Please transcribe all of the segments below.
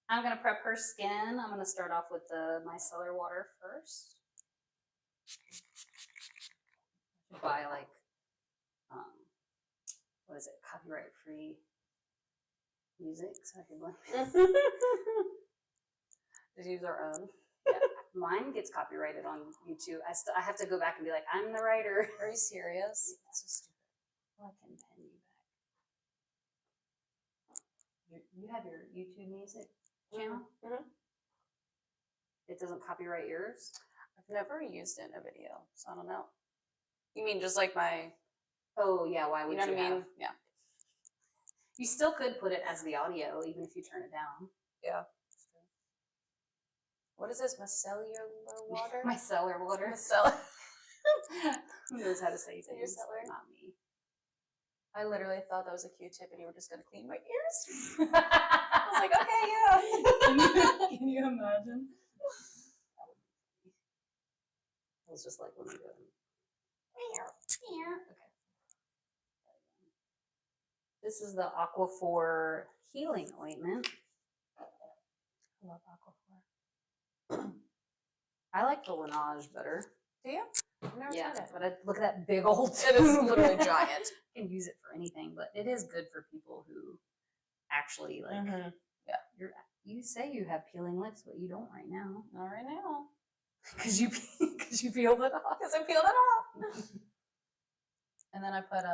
I'm gonna prep her skin. I'm gonna start off with the micellar water first. Buy like, what is it? Copyright free music, so I can like. Just use our own. Yeah, mine gets copyrighted on YouTube. I have to go back and be like, I'm the writer. Are you serious? Yeah, that's so stupid. Well, I can pen you back. You have your YouTube music channel? Mm-hmm. It doesn't copyright yours? I've never used it in a video, so I don't know. You mean just like my... Oh, yeah, why would you know what I mean? Yeah. You still could put it as the audio, even if you turn it down. Yeah. What is this? Micellar water? Micellar water. Micellar. Who knows how to say things? Your cellar? Not me. I literally thought that was a Q-tip and you were just going to clean my ears. I was like, okay, yeah. Can you imagine? It was just like when we go. Okay. This is the Aquaphor healing ointment. I love Aquaphor. I like the Laneige better. Do you? I've never tried it. But look at that big old tube. It is literally giant. You can use it for anything, but it is good for people who actually like. Mm-hmm. Yeah. You say you have peeling lips, but you don't right now. Not right now. Because you peeled it off. Because I peeled it off. And then I put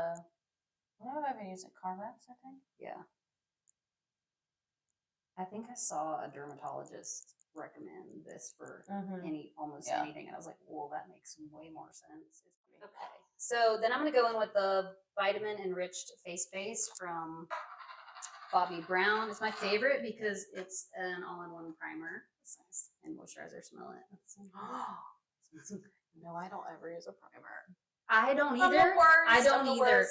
what have I been using? Carmex, I think. Yeah. I think I saw a dermatologist recommend this for almost anything, and I was like, well, that makes way more sense. Okay. So then I'm gonna go in with the vitamin enriched face base from Bobbi Brown. It's my favorite because it's an all-in-one primer. It's nice. And moisturizer, smell it. No, I don't ever use a primer. I don't either. I don't either.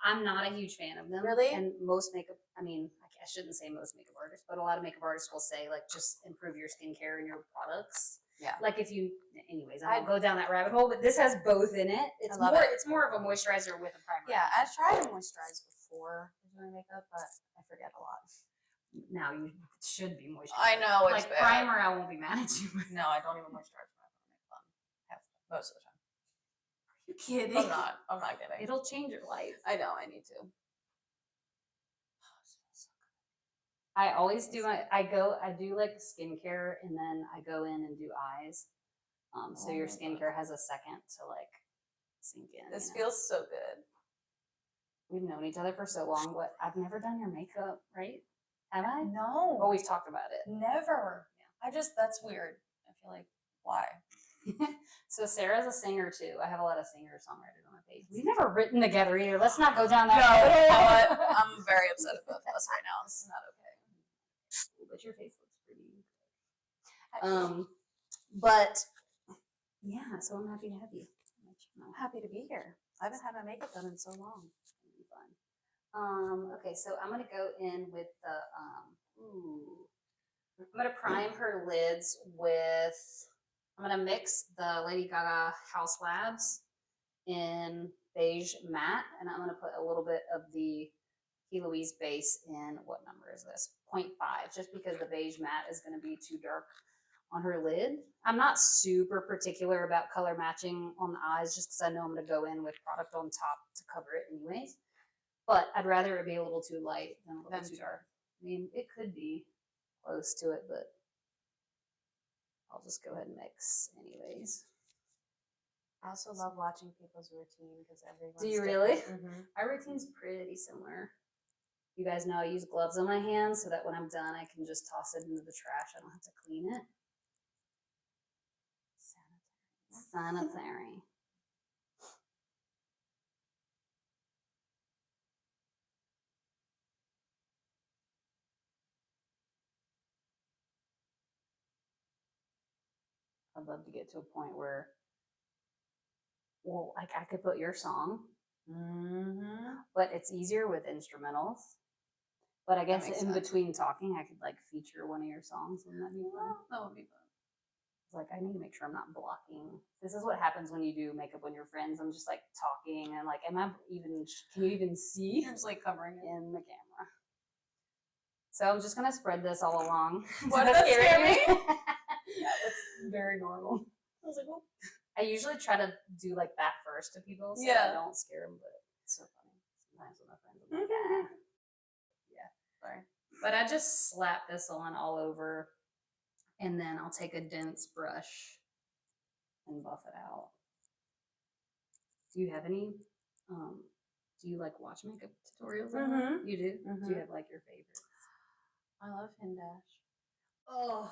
I'm not a huge fan of them. Really? And most makeup, I mean, I shouldn't say most makeup artists, but a lot of makeup artists will say, like, just improve your skincare and your products. Yeah. Like if you, anyways, I won't go down that rabbit hole, but this has both in it. It's more of a moisturizer with a primer. Yeah, I've tried to moisturize before doing makeup, but I forget a lot. Now you should be moisturized. I know, it's like bad. Primer, I won't be mad at you. No, I don't even moisturize when I put on makeup on. Most of the time. Are you kidding? I'm not kidding. It'll change your life. I know, I need to. I always do I do like skincare and then I go in and do eyes. So your skincare has a second to like sink in. This feels so good. We've known each other for so long, but I've never done your makeup, right? Have I? No. Oh, we've talked about it. Never. Yeah. That's weird. I feel like, why? So Sarah's a singer too. I have a lot of singer-songwriters on my page. We've never written together either. Let's not go down that road. No, I'm very upset about us right now. This is not okay. But your face looks pretty good. But yeah, so I'm happy to have you. I'm happy to be here. I haven't had my makeup done in so long. It's gonna be fun. Okay, so I'm gonna go in with the I'm gonna prime her lids with. I'm gonna mix the Lady Gaga House Labs in beige matte, and I'm gonna put a little bit of the Louise base in, what number is this? 0.5, just because the beige matte is gonna be too dark on her lid. I'm not super particular about color matching on the eyes, just because I know I'm gonna go in with product on top to cover it anyways. But I'd rather it be a little too light than a little too dark. I mean, it could be close to it, but I'll just go ahead and mix anyways. I also love watching people's routine because everyone's Do you really? Our routine's pretty similar. You guys know I use gloves on my hands so that when I'm done, I can just toss it into the trash. I don't have to clean it. Sanitary. I'd love to get to a point where, well, like I could put your song, but it's easier with instrumentals. But I guess in between talking, I could like feature one of your songs. Wouldn't that be fun? That would be fun. It's like I need to make sure I'm not blocking. This is what happens when you do makeup on your friends. I'm just like talking and like, am I even? Can you even see? You're just like covering it in the camera. So I'm just gonna spread this all along. What, does that scare me? That's very normal. I was like, well, I usually try to do like that first to people, so Yeah. I don't scare them. But it's so funny sometimes with my friends. I'm like, yeah, sorry. But I just slap this on all over, and then I'll take a dense brush and buff it out. Do you have any? Do you like watch makeup tutorials? Mhm. You do. Do Mhm. you have like your favorites? I love Hindash. Oh,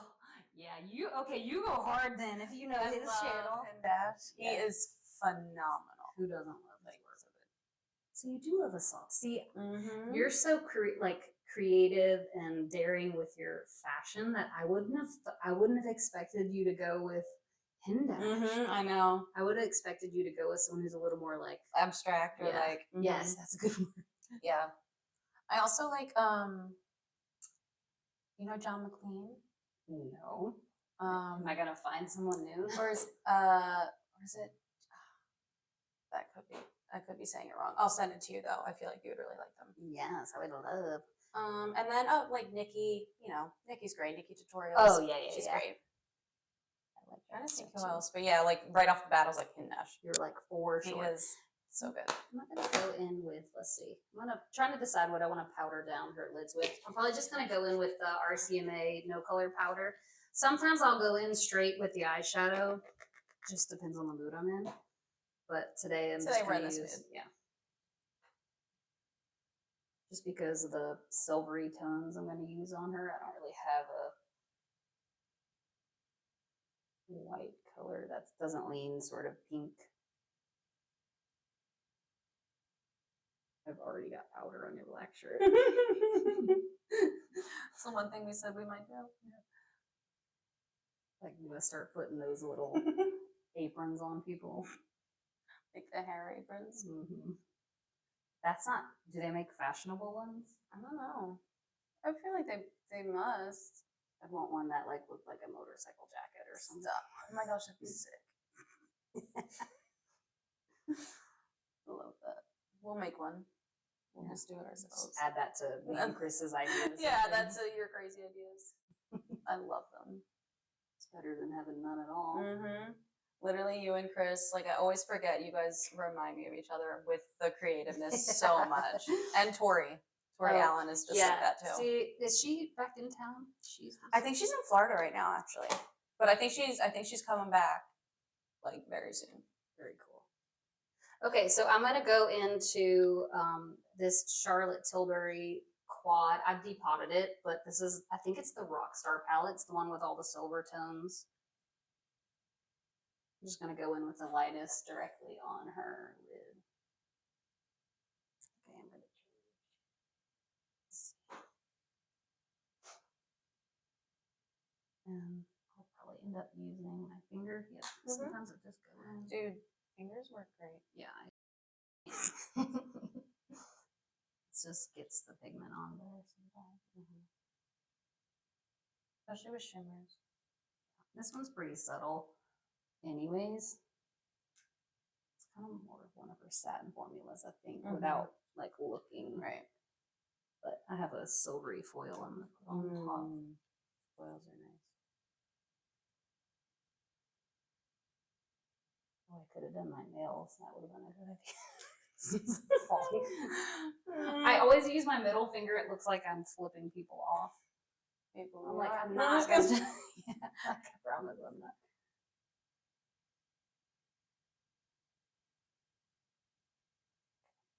yeah. You go hard then if you know his channel. Hindash. He Yeah. is phenomenal. Who doesn't love his work? So you do love a song. See, Mm-hmm. you're so creative and daring with your fashion that I wouldn't have expected you to go with Hindash. Mm-hmm. I know. I would have expected you to go with someone who's a little more like abstract or like yes, that's a good word. Yeah. I also like you know John McLean? No. Am I gonna find someone new? Or is it I could be saying it wrong. I'll send it to you though. I feel like you would really like them. Yes, I would love. And then like Nikki, you know, Nikki's great. Nikki Tutorials. Oh yeah, she's yeah. great. I like Trying to think too. who else, but yeah, like right off the bat, I was like Hindash. You're like for sure. He is so good. I'm gonna go in with, let's see. trying to decide what I want to powder down her lids with. I'm probably just gonna go in with the RCMA no color powder. Sometimes I'll go in straight with the eyeshadow. Just depends on the mood I'm in. But today I'm just gonna use, yeah. Just because of the silvery tones I'm gonna use on her. I don't really have a white color that doesn't lean sort of pink. I've already got powder on your black shirt. That's the one thing we said we might do. Yeah. Like, I'm gonna start putting those little aprons on people. Like the hair aprons. Mm-hmm. That's not. Do they make fashionable ones? I don't know. I feel like they must. I want one that like looked like a motorcycle jacket or something. Oh my gosh, that'd be sick. I love that. We'll make one. We'll just do it ourselves. Just add that to me and Chris's ideas. Yeah, that's your crazy ideas. I love them. It's better than having none at all. Mm-hmm. Literally, you and Chris, like I always forget, you guys remind me of each other with the creativeness so much. And Tori Allen is just like that too. See, is she back in town? I think she's in Florida right now, actually. But I think she's coming back like very soon. Very cool. Okay, so I'm gonna go into this Charlotte Tilbury quad. I've depotted it, but this is, I think it's the Rockstar palette. It's the one with all the silver tones. I'm just gonna go in with the lightest directly on her lid. Okay, I'm gonna and I'll probably end up using my finger. Yeah, sometimes it just goes in. Dude, fingers work great. Yeah. It just gets the pigment on there sometimes. Especially with shimmers. This one's pretty subtle anyways. It's kind of more of one of her satin formulas, I think, without like looking. Right. But I have a silvery foil I'm gonna put on top. Foils are nice. Oh, I could have done my nails. That would have been a good idea. I always use my middle finger. It looks like I'm flipping people off. I'm like, I'm not. Yeah, I promise I'm not.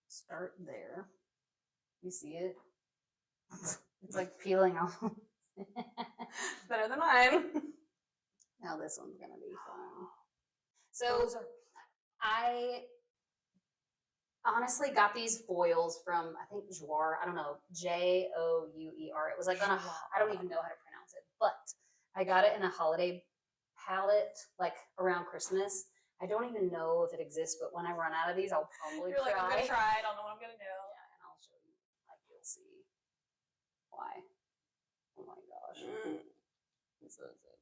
Start there. You see it? It's like peeling off. Better than mine. Now this one's gonna be fun. So I honestly got these foils from, I think, Jouer. I don't know, Jouer. It was like on a, I don't even know how to pronounce it, but I got it in a holiday palette, like around Christmas. I don't even know if it exists, but when I run out of these, I'll probably You're like, I'm gonna try. I don't know what I'm gonna do. Yeah, and I'll show you. Like, you'll see why. Oh my gosh. I'm so excited.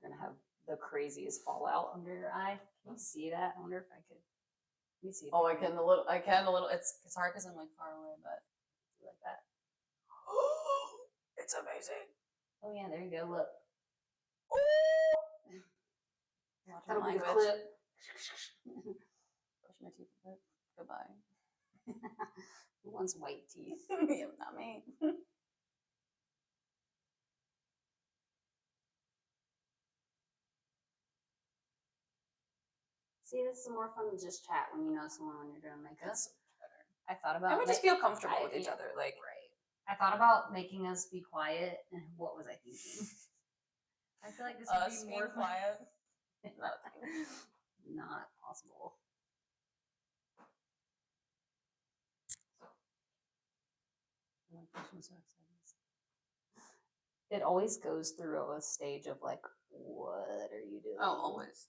We're gonna have the craziest fallout under your eye. Can you see that? I wonder if I could. Let me see. If Oh, I can a little. I can a little. It's hard because I'm like far away, but like that. It's amazing. Oh yeah, there you go. Look. Watch my That'll be the language. clip. Brush my teeth a bit. Goodbye. Who wants white teeth? Yeah, not me. See, this is more fun than just chat when you know someone when you're doing makeup. That's so much better. I thought about. And we just feel comfortable with each other, like right. I thought about making us be quiet, and what was I thinking? I feel like this would be more quiet. Not possible. I'm so excited. It always goes through a stage of like, what are you doing? Oh, always.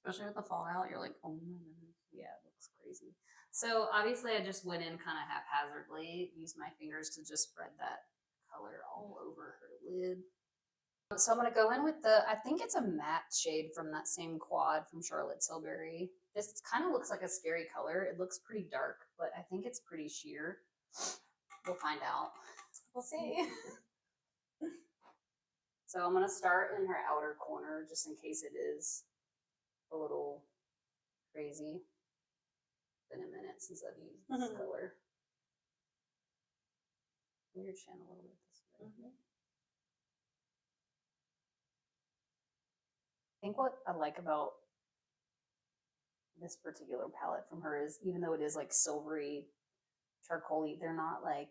Especially with the fallout, you're like, oh my goodness. Yeah, it looks crazy. So obviously I just went in kind of haphazardly, used my fingers to just spread that color all over her lid. So I'm going to go in with I think it's a matte shade from that same quad from Charlotte Tilbury. This kind of looks like a scary color. It looks pretty dark, but I think it's pretty sheer. We'll find out. We'll see. So I'm going to start in her outer corner just in case it is a little crazy. Been a minute since I've used this color. Move your chin a little bit this way. I think what I like about this particular palette from her is even though it is like silvery, charcoaly, they're not like,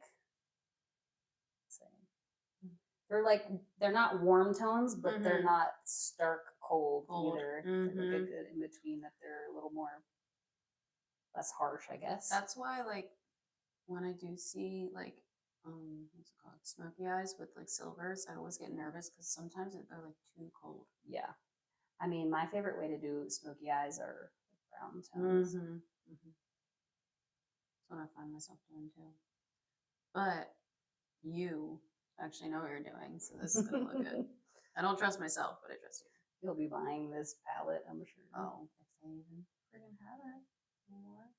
they're not warm tones, but they're not stark cold either. They're like a good in between, that they're a little more less harsh, I guess. That's why, like, when I do see like what's it called, smoky eyes with like silvers, I always get nervous because sometimes they're like too cold. Yeah, I mean, my favorite way to do smoky eyes are brown tones. That's what I find myself doing too. But you actually know what you're doing, so this is gonna look good. I don't trust myself, but I trust you. You'll be buying this palette, I'm sure. Oh, if they even friggin' have it anymore.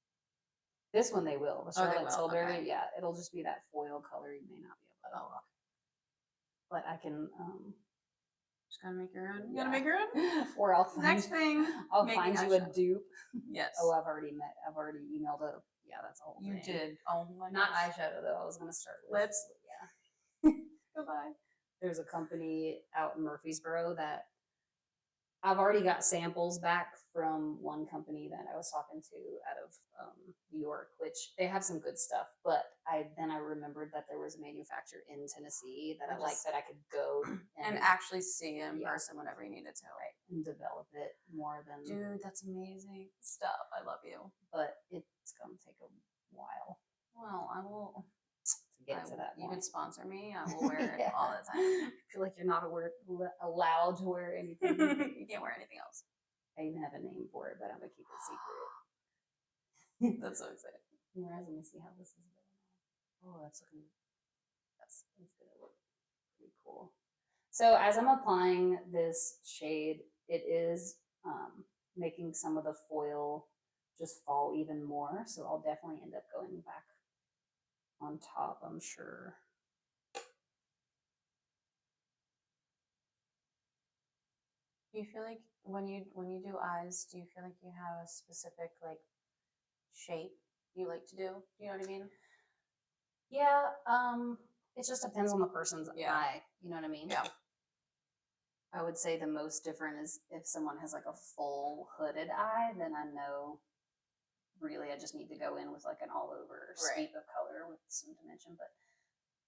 This one they will. The Charlotte Tilbury, okay. Yeah, it'll just be that foil color. You may not be able to. Oh, okay. But I can. Just gotta make your own. You gotta make your own. Or I'll find, next thing. I'll find you a dupe. Yes. Oh, I've already emailed a. Yeah, that's a whole thing. You did. Oh my gosh. Not eyeshadow though. I was gonna start with lips. Yeah. Goodbye. There's a company out in Murfreesboro that I've already got samples back from one company that I was talking to out of New York, which they have some good stuff. But I remembered that there was a manufacturer in Tennessee that I like, that I could go and actually see in person whenever you needed to. Right, and develop it more than. Dude, that's amazing stuff. I love you. But it's gonna take a while. Well, I will. Get to that point. You can sponsor me. I will wear it all the time. I feel like you're not allowed to wear anything. You can't wear anything else. I even have a name for it, but I'm gonna keep it secret. That's so exciting. Whereas, let me see how this is going. Oh, that's looking. That's gonna look pretty cool. So as I'm applying this shade, it is making some of the foil just fall even more. So I'll definitely end up going back on top, I'm sure. Do you feel like when you do eyes, do you feel like you have a specific like shape you like to do? You know what I mean? Yeah, it just depends on the person's eye. You know what I mean? Yeah. I would say the most different is if someone has like a full hooded eye, then I know really I just need to go in with like an all over sweep of color with some dimension. But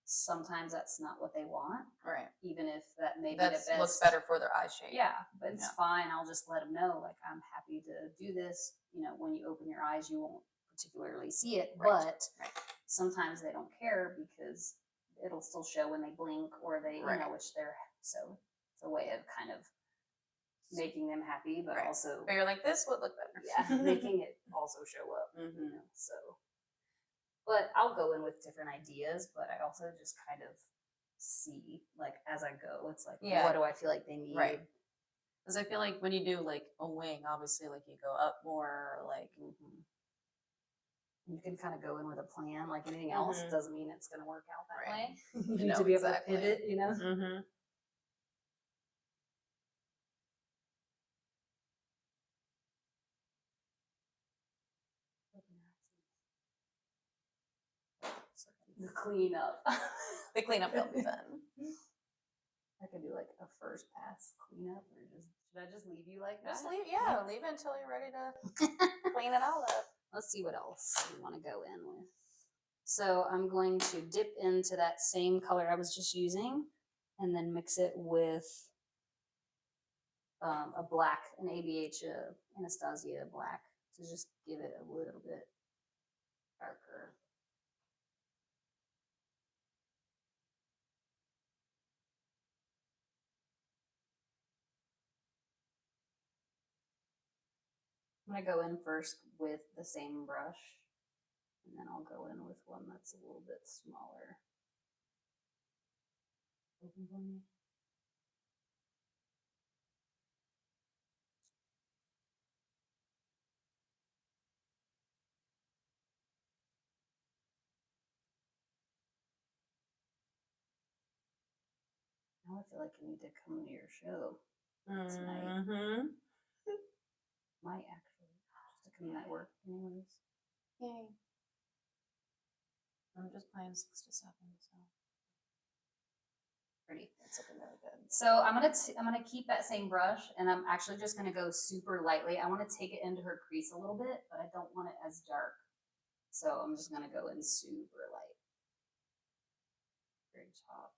sometimes that's not what they want. Right. Even if that may be the best. Looks better for their eye shape. Yeah, but it's fine. I'll just let them know, like, I'm happy to do this. You know, when you open your eyes, you won't particularly see it, but sometimes they don't care because it'll still show when they blink or they, you know, which they're, so it's a way of kind of making them happy, but also. But you're like, this would look better. Yeah, making it also show up, you know, so. But I'll go in with different ideas, but I also just kind of see, like, as I go, it's like, what do I feel like they need? Because I feel like when you do like a wing, obviously like you go up more, or like you can kind of go in with a plan. Like anything else doesn't mean it's going to work out that Right. way. You need to be able to pivot, you know. The cleanup. The cleanup will be fun. I could do like a first pass cleanup, or should I just leave you like that? Just leave, leave it until you're ready to clean it all up. Let's see what else we want to go in with. So I'm going to dip into that same color I was just using, and then mix it with a black, an ABH Anastasia black, to just give it a little bit darker. I'm going to go in first with the same brush, and then I'll go in with one that's a little bit smaller. Open for me. Now I feel like I need to come to your show tonight. Might actually, just to come at work anyways. Yay. I'm just playing 6 to 7, so Pretty. it's looking really good. So I'm gonna keep that same brush, and I'm actually just gonna go super lightly. I want to take it into her crease a little bit, but I don't want it as dark. So I'm just gonna go in super light. Very top.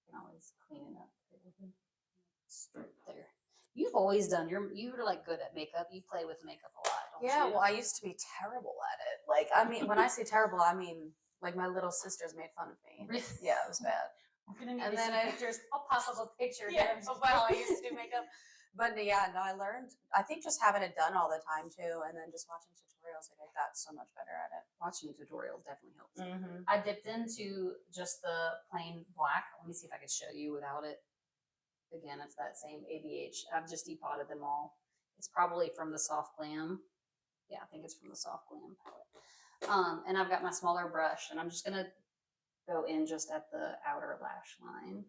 I can always clean it up. Straight there. You've always done you're like good at makeup. You play with makeup a lot, don't you? Well, I used to be terrible at it. Like, I mean, when I say terrible, I mean like my little sisters made fun of me. Yeah, it was bad. We're gonna need to see pictures. I'll pop up a picture. Yeah, well, I used to do makeup. But yeah, no, I learned, I think just having it done all the time too, and then just watching tutorials, like I got so much better at it. Watching tutorials definitely helps. I dipped into just the plain black. Let me see if I can show you without it. Again, it's that same ABH. I've just depotted them all. It's probably from the Soft Glam. Yeah, I think it's from the Soft Glam palette. And I've got my smaller brush, and I'm just gonna go in just at the outer lash line.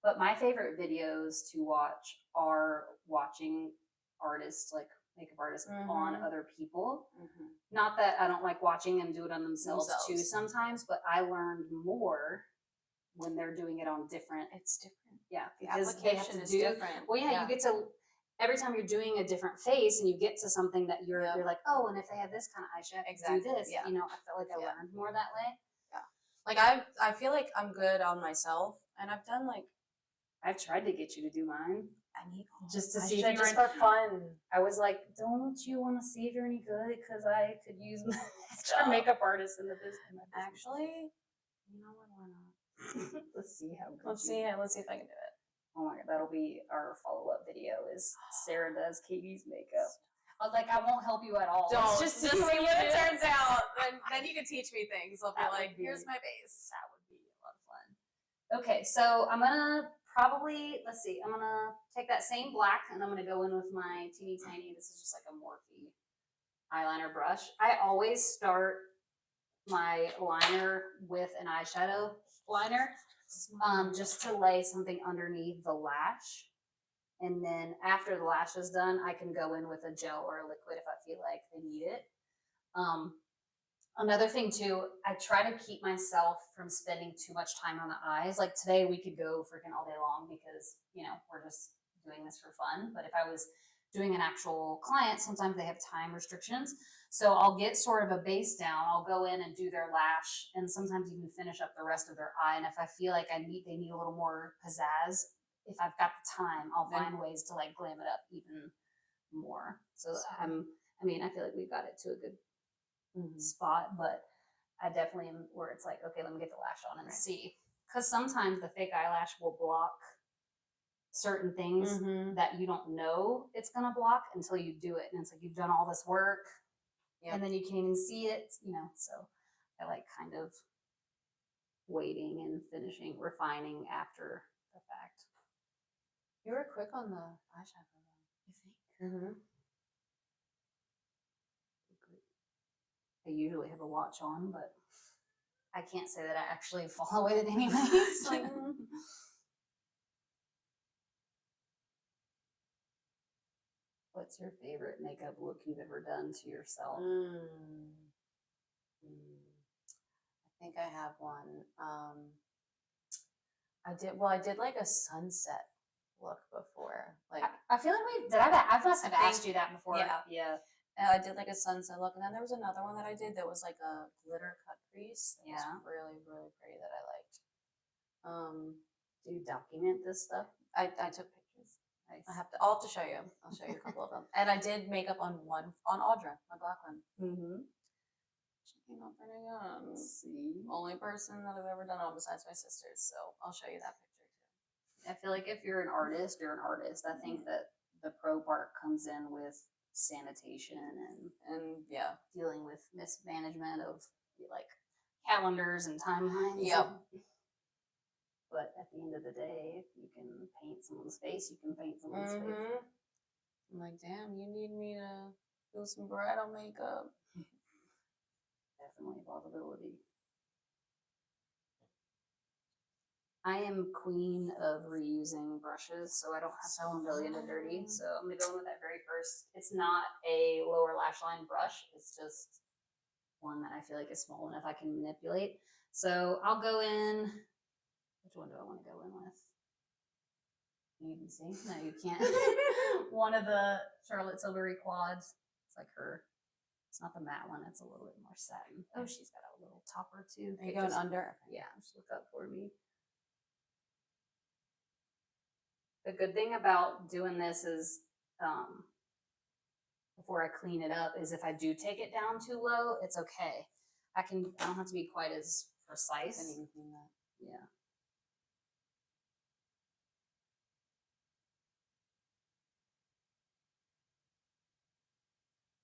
But my favorite videos to watch are watching artists, like makeup artists, on other people. Not that I don't like watching them do it on themselves too sometimes, but I learned more when they're doing it on different. It's different. Yeah, because the application is different. Well, yeah, you get to, every time you're doing a different face and you get to something that you're like, oh, and if they have this kind of eyeshadow, do this. You know, I felt like I learned more that way. Yeah. Like I feel like I'm good on myself, and I've done like, I've tried to get you to do mine. I need just to see if you're just for fun. I was like, don't you want to see if you're any good? Because I could use an extra makeup artist in the business. Actually, you know what? Why not? Let's see how good. Let's see if I can do it. Oh my god, that'll be our follow-up video. Is Sarah does Katie's makeup. I was like, I won't help you at all. Don't just see what it turns out. Then you can teach me things. I'll be like, here's my base. That would be a lot of fun. Okay, so I'm gonna probably, let's see, I'm gonna take that same black and I'm gonna go in with my teeny tiny, this is just like a Morphe eyeliner brush. I always start my liner with an eyeshadow liner, just to lay something underneath the lash. And then after the lash is done, I can go in with a gel or a liquid if I feel like I need it. Another thing too, I try to keep myself from spending too much time on the eyes. Like today we could go freaking all day long because, you know, we're just doing this for fun. But if I was doing an actual client, sometimes they have time restrictions. So I'll get sort of a base down. I'll go in and do their lash and sometimes even finish up the rest of their eye. And if I feel like they need a little more pizzazz, if I've got the time, I'll find ways to like glam it up even more. So I feel like we've got it to a good spot, but I definitely am where it's like, okay, let me get the lash on and see. Because sometimes the fake eyelash will block certain things that you don't know it's going to block until you do it. And it's like, you've done all this work and then you can't even see it, you know. So I like kind of waiting and finishing, refining after the fact. You were quick on the eyeshadow, though. You think? Mm-hmm. I usually have a watch on, but I can't say that I actually follow it anyways. Like, what's your favorite makeup look you've ever done to yourself? I think I have one. I did like a sunset look before. Like I feel like I must have asked you that before. Yeah. I did like a sunset look, and then there was another one that I did that was like a glitter cut crease. That was really, really pretty that I liked. Do you document this stuff? I took pictures. Nice. I'll have to show you. I'll show you a couple of them. And I did makeup on Audra, my black one. Mm-hmm. She came out pretty good. See, only person that I've ever done it on besides my sisters. So I'll show you that picture too. I feel like if you're an artist, you're an artist. I think that the pro part comes in with sanitation and dealing with mismanagement of like calendars and timelines. Yep. But at the end of the day, if you can paint someone's face, you can paint someone's face. I'm like, damn, you need me to do some bridal makeup. Definitely a possibility. I am queen of reusing brushes, so I don't have to go really into dirty. So I'm gonna go in with that very first. It's not a lower lash line brush. It's just one that I feel like is small enough I can manipulate. So I'll go in. Which one do I want to go in with? Can you even see? No, you can't. One of the Charlotte Tilbury quads. It's like her. It's not the matte one. It's a little bit more satin. Oh, she's got a little topper too. Are you going under? Yeah, just look up for me. The good thing about doing this is, before I clean it up, is if I do take it down too low, it's okay. I don't have to be quite as precise. I even clean that. Yeah.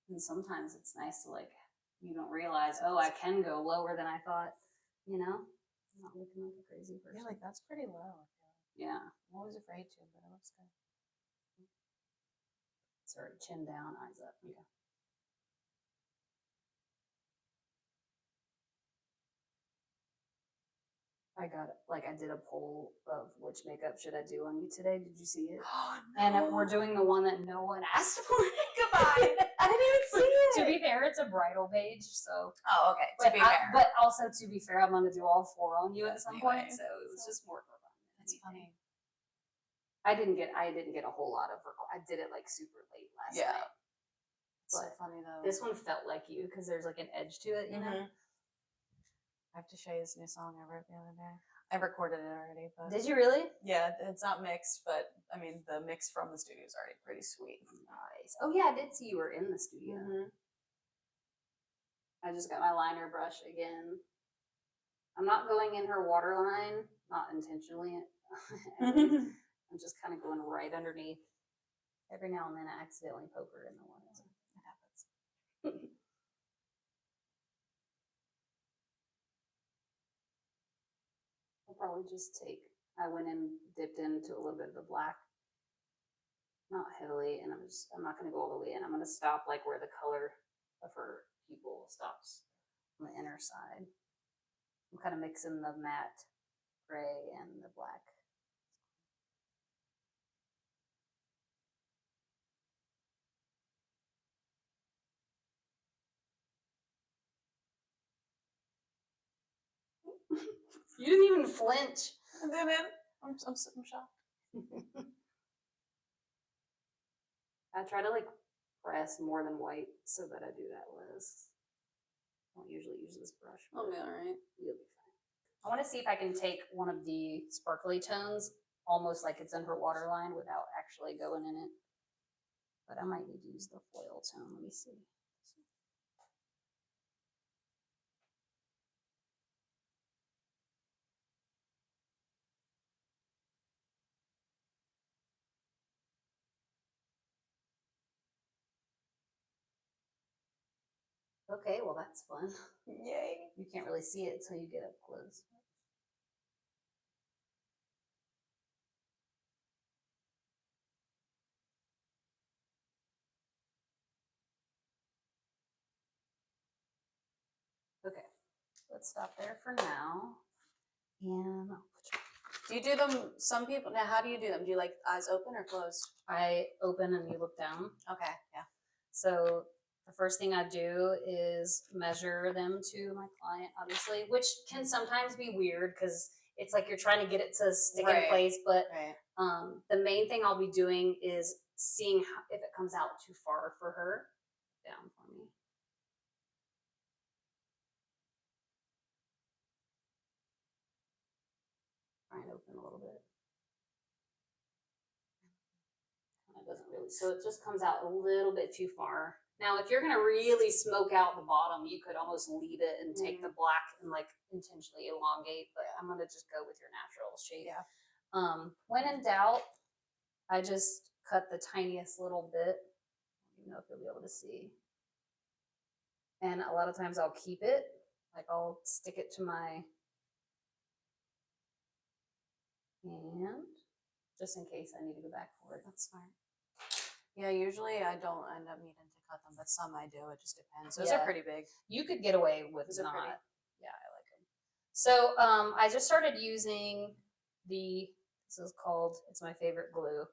And sometimes it's nice to like, you don't realize, oh, I can go lower than I thought, you know? I'm not looking like a crazy person. Yeah, like that's pretty low. Yeah. I'm always afraid to, but it looks good. Sorry, chin down, eyes up. Okay. I did a poll of which makeup should I do on you today. Did you see it? Oh, no. And we're doing the one that no one asked for. Goodbye. I didn't even see it. To be fair, it's a bridal page, so. Oh, okay. To be fair. But also, to be fair, I'm going to do all four on you at some point, so it was just more for fun. That's funny. I didn't get a whole lot of. I did it like super late last night. It's so funny though. This one felt like you because there's like an edge to it, you know. I have to show you this new song I wrote the other day. I recorded it already, but did you really? Yeah, it's not mixed, but I mean the mix from the studio is already pretty sweet. Nice. Oh yeah, I did see you were in the studio. I just got my liner brush again. I'm not going in her waterline, not intentionally. I'm just kind of going right underneath. Every now and then I accidentally poke her in the one. It happens. I'll probably just I went and dipped into a little bit of the black. Not heavily, and I'm not going to go all the way in. I'm going to stop like where the color of her pupil stops on the inner side. I'm kind of mixing the matte gray and the black. You didn't even flinch. I didn't. I'm shocked. I try to like press more than white so that I do that less. I don't usually use this brush. I'll be alright. You'll be fine. I want to see if I can take one of the sparkly tones, almost like it's in her waterline without actually going in it. But I might need to use the foil tone. Let me see. Okay, well that's fun. Yay. You can't really see it until you get up close. Okay, let's stop there for now. And do you do them, some people, now how do you do them? Do you like eyes open or closed? I open and you look down. Okay, yeah. So the first thing I do is measure them to my client, obviously, which can sometimes be weird because it's like you're trying to get it to stick in place. But the main thing I'll be doing is seeing if it comes out too far for her. Down for me. Try and open a little bit. It doesn't really, so it just comes out a little bit too far. Now, if you're going to really smoke out the bottom, you could almost leave it and take the black and like intentionally elongate, but I'm going to just go with your natural shape. Yeah. When in doubt, I just cut the tiniest little bit. I don't know if you'll be able to see. And a lot of times I'll keep it, like I'll stick it to my hand just in case I need to go back for it. That's fine. Yeah, usually I don't end up needing to cut them, but some I do. It just depends. Those are pretty big. You could get away with Those not. are pretty. Yeah, I like them. So I just started using this is called, it's my favorite glue,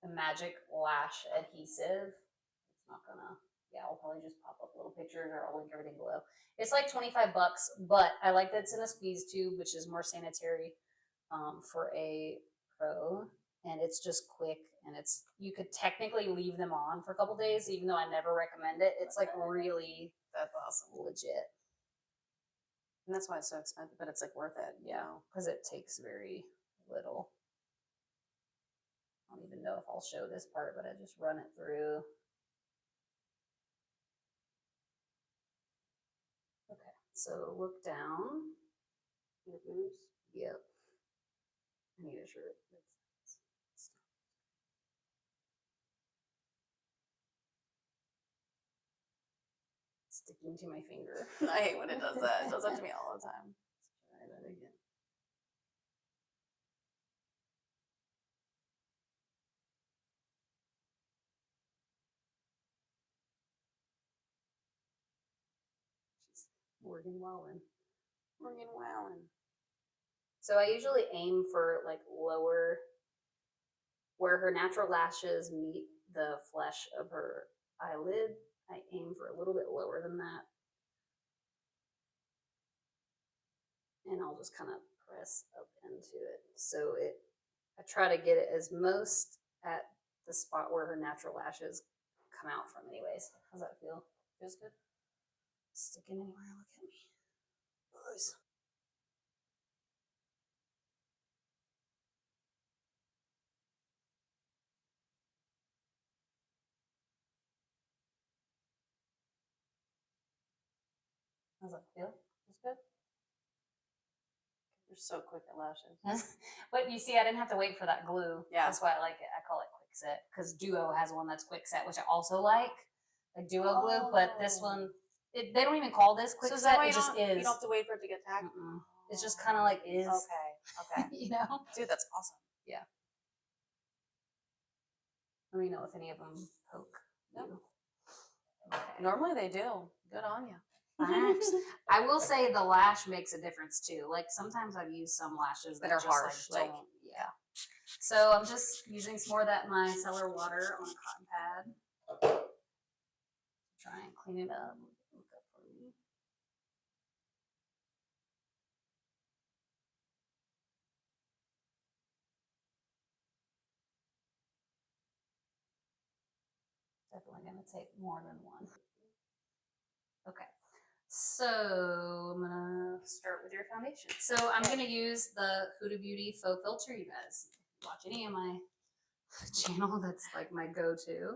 the Magic Lash Adhesive. It's not gonna, yeah, I'll probably just pop up little pictures or I'll link everything below. It's like 25 bucks, but I like that it's in a squeeze tube, which is more sanitary for a pro. And it's just quick, and it's, you could technically leave them on for a couple days, even though I never recommend it. It's like really, that's awesome, legit. And that's why it's so expensive, but it's like worth it. Yeah, because it takes very little. I don't even know if I'll show this part, but I just run it through. Okay, so look down. Yep. I need a shirt. Sticking to my finger. I hate when it does that. It does that to me all the time. Let's try that again. She's Morgan Wallen. Morgan Wallen. So I usually aim for like lower, where her natural lashes meet the flesh of her eyelid. I aim for a little bit lower than that. And I'll just kind of press up into it. So I try to get it as most at the spot where her natural lashes come out from anyways. How's that feel? Feels good? Sticking anywhere, look at me. Boys. How's that feel? Feels good? You're so quick at lashes. But you see, I didn't have to wait for that glue. Yeah. That's why I like it. I call it quick set because Duo has one that's quick set, which I also like Duo glue. But this one, they don't even call this quick set. It just is. You don't have to wait for it to get tacked. It's just kind of like is. Okay. You know, dude, that's awesome. Yeah. Let me know if any of them poke. Nope. Okay. Normally they do. Good on you. I will say the lash makes a difference too. Like sometimes I've used some lashes that are harsh. Like, yeah. So I'm just using some more of that micellar water on a cotton pad. Try and clean it up. Look up for me. Definitely gonna take more than one. Okay. So I'm gonna start with your foundation. So I'm gonna use the Huda Beauty Faux Filter. You guys watch any of my channel, that's like my go-to.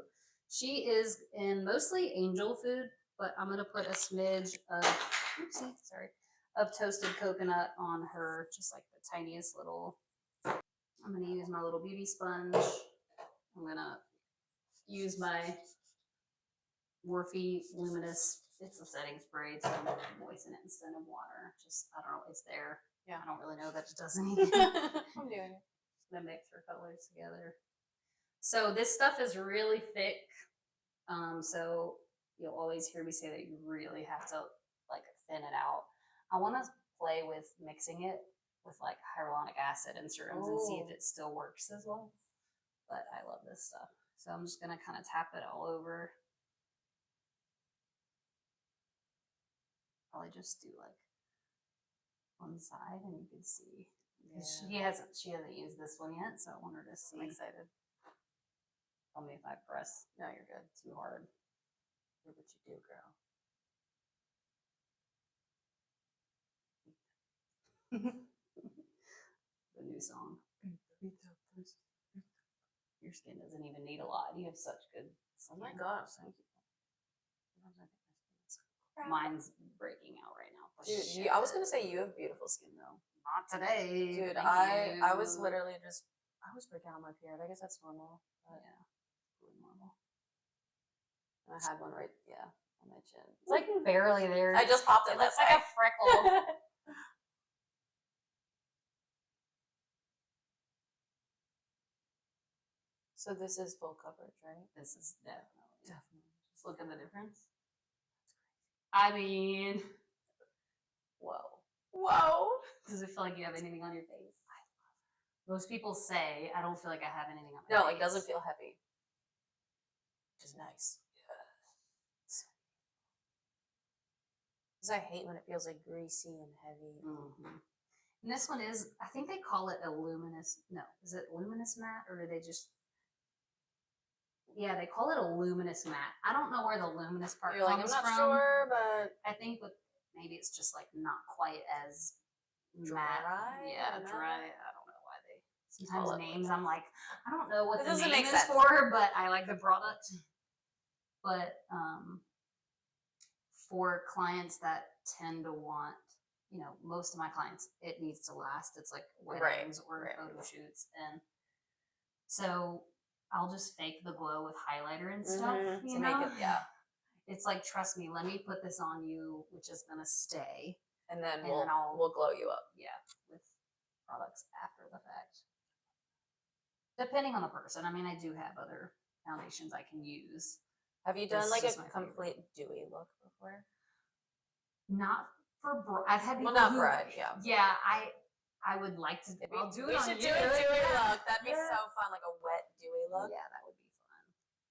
She is in mostly angel food, but I'm gonna put a smidge of, of toasted coconut on her, just like the tiniest little. I'm gonna use my little beauty sponge. I'm gonna use my Morphe Luminous It's the setting spray to moisten it instead of water. Just, I don't know, it's there. Yeah. I don't really know that it does anything. I'm doing it. The mix our colors together. So this stuff is really thick. So you'll always hear me say that you really have to like thin it out. I want to play with mixing it with like hyaluronic acid and serums and see if it still works as well. But I love this stuff. So I'm just gonna kind of tap it all over. Probably just do like one side and you can see. Yeah. She hasn't used this one yet, so I want her to see. I'm excited. Tell me if I press No, you're good. too hard. Do what you do, girl. The new song. Your skin doesn't even need a lot. You have such good skin. Oh my gosh, thank you. Mine's breaking out right now. Dude, I was gonna say you have beautiful skin though. Not today. Dude, Thank I you. was literally just I was breaking out my period. I guess that's normal. But Yeah, really normal. I had one right, yeah, on my chin. It's like barely there. I just popped it. It looks that like way. a freckle. So this is full coverage, right? This is definitely. Just look at the difference. I mean, Whoa. does it feel like you have anything on your face? Most people say I don't feel like I have anything on my face. No, it doesn't feel heavy. Which is nice. Yes. Because I hate when it feels like greasy and heavy. Mm-hmm. And this one is, I think they call it a luminous. No, is it luminous matte or do they just? Yeah, they call it a luminous matte. I don't know where the luminous part You're like, I'm comes not from. sure, but I think maybe it's just like not quite as dry. matte. Yeah, I don't know. dry. I don't know why they Call sometimes it names. like I'm like, I don't know what It the doesn't name make is sense. for, but I like the product. But for clients that tend to want, most of my clients, it needs to last. It's like weddings or photo shoots, and so I'll just fake the glow with highlighter and stuff. to make it, yeah. It's like, trust me, let me put this on you, which is gonna stay, And then and we'll then we'll glow you up. yeah, with products after the fact. Depending on the person. I mean, I do have other foundations I can use. Have you done This like is a my favorite. complete dewy look before? Not for I've had people Well, not who, bride, yeah. Yeah, I would like to. I'll do it. We on should you. do a dewy Yeah. look. That'd be Yeah. so fun, like a wet dewy look. Yeah, that would be fun.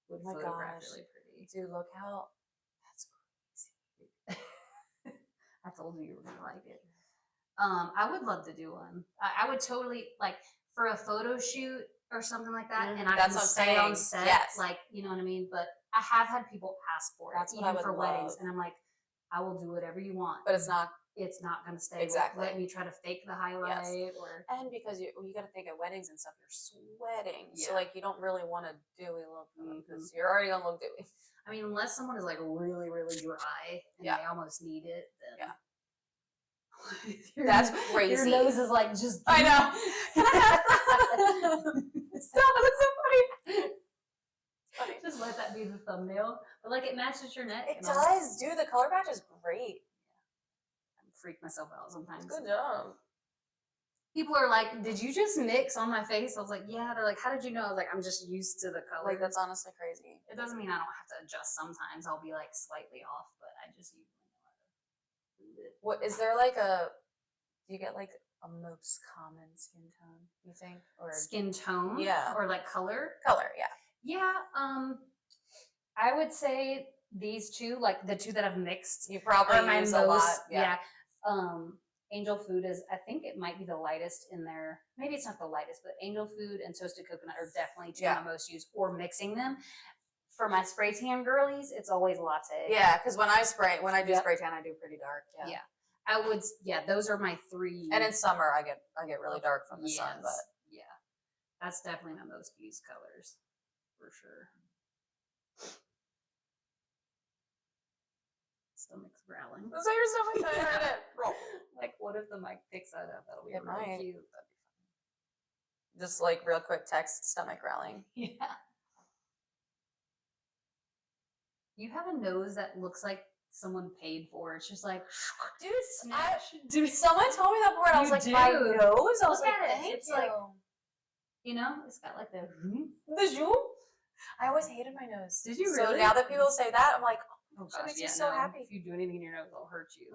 Would Oh my photograph gosh. really pretty. Dude, look how that's crazy. I told you you were gonna like it. I would love to do one. I would totally like for a photo shoot or something like that, and I That's can what I'm stay on saying. set, Yes. like you know what I mean. But I have had people ask for it, That's what I even would for weddings, love. and I'm like, I will do whatever you want, But it's not it's not gonna stay. Exactly. Let me try to fake the highlight or and because you got to think at weddings and stuff, you're sweating, so Yeah. like you don't really want a dewy look because Mhm. you're already gonna look dewy. I mean, unless someone is like really, really dry and Yeah. they almost need it, then Yeah. That's That's crazy. Your nose is like just. I know. Can I have Stop! It's so funny. funny. Just let that be the thumbnail. But like it matches your neck. It and all. does, dude. The color match is great. I freak myself out sometimes. Good job. People are like, "Did you just mix on my face?" I was like, "Yeah." They're like, "How did you know?" I was like, "I'm just used to the color." Like that's honestly crazy. It doesn't mean I don't have to adjust. Sometimes I'll be like slightly off, but I just usually know how to do it. What is there like a? Do you get like a most common skin tone? You think or Skin tone, Yeah. or like color. color? Yeah. Yeah, I would say these two, like the two that I've mixed, You probably are my use most. a lot. Yeah. Angel Food is, I think it might be the lightest in there. Maybe it's not the lightest, but Angel Food and Toasted Coconut are definitely two of my most used, or mixing them. For my spray tan girlies, it's always latte. Yeah, because when I do Yep. spray tan, I do pretty dark. Yeah. Yeah. I would, those are my three. And in summer, I get really dark from the sun, but yeah, that's definitely my most used colors for sure. Stomach's growling. so your stomach, I heard it. Roll. Like, what if the mic picks that up? That'll be It really might. cute. That'd be funny. Just like real quick text stomach growling. Yeah. You have a nose that looks like someone paid for. It's just like, Dude, snatch. Dude, someone told me that before, and I was You like, my do. nose. I was Look like, at it. thank It's you. like- you know, it's got like the. The zoom. I always hated my nose. Did you So really? now that people say that, I'm like, Oh that gosh, makes me yeah, so no. happy. If you do anything in your nose, it'll hurt you.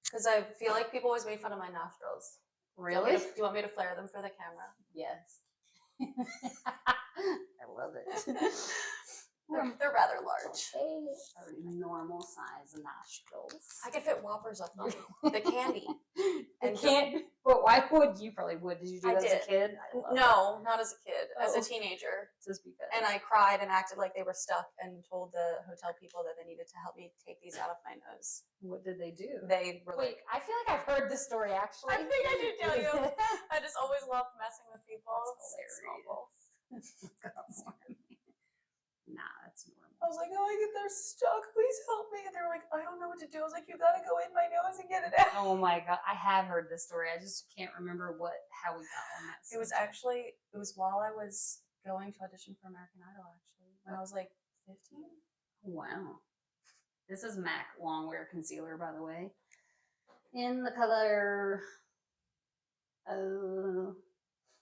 Because I feel like people always make fun of my nostrils. Really? Do you want me to flare them for the camera? Yes. I love it. They're rather large. They are normal size nostrils. I could fit Whoppers up them. The candy. And can't. But why would you? Probably would. Did you do I that as did. a kid? I love No, not as a kid. As a Oh. teenager. Just because. And I cried and acted like they were stuck and told the hotel people that they needed to help me take these out of my nose. What did they do? They were Wait, I feel like I've heard this story actually. I think I should tell you. I just always loved messing with people. That's It's hilarious. Nah, that's normal. I was like, oh, they're stuck. Please help me. And they were like, I don't know what to do. I was like, you gotta go in my nose and get it out. Oh my god, I have heard this story. I just can't remember how we got on that. It was while I was going to audition for American Idol, actually, when I was like 15. Wow. This is MAC Longwear Concealer, by the way, in the color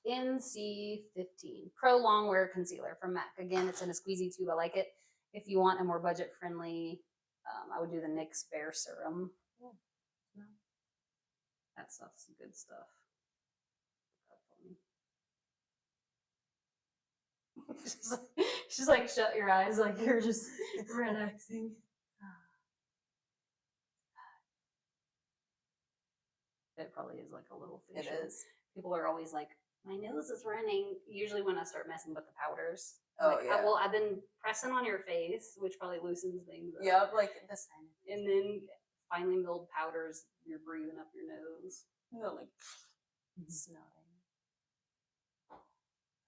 NC15 Pro Longwear Concealer from MAC. Again, it's in a squeezy tube. I like it. If you want a more budget friendly, I would do the NYX Bare Serum. Oh, no. That stuff's good stuff. She's like, shut your eyes, like you're just relaxing. It probably is like a little facial. It is. People are always like, my nose is running. Usually when I start messing with the powders. Oh, like, yeah. Well, I've been pressing on your face, which probably loosens things up. Yep, like this thing. And then finely milled powders, you're breathing up your nose. No, like snotting.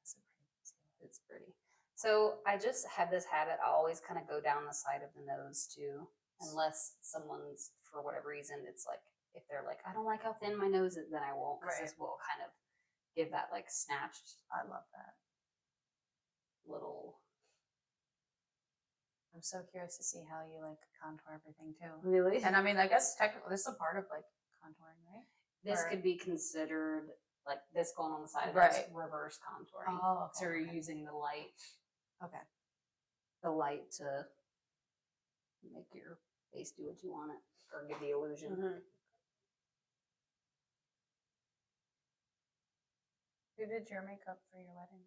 That's a pretty concealer. It's pretty. So I just have this habit. I always kind of go down the side of the nose too, unless someone's, for whatever reason, it's like, if they're like, I don't like how thin my nose is, then I won't, because this will kind of give that like snatched. I love that. Little. I'm so curious to see how you like contour everything too. Really? And I mean, I guess technically this is a part of like contouring, right? This Or- could be considered like this going on the side of Right. this reverse contouring. Oh, okay, So you're okay. using the light Okay. to make your face do what you want it, or give the illusion. Mm-hmm. Who did your makeup for your wedding?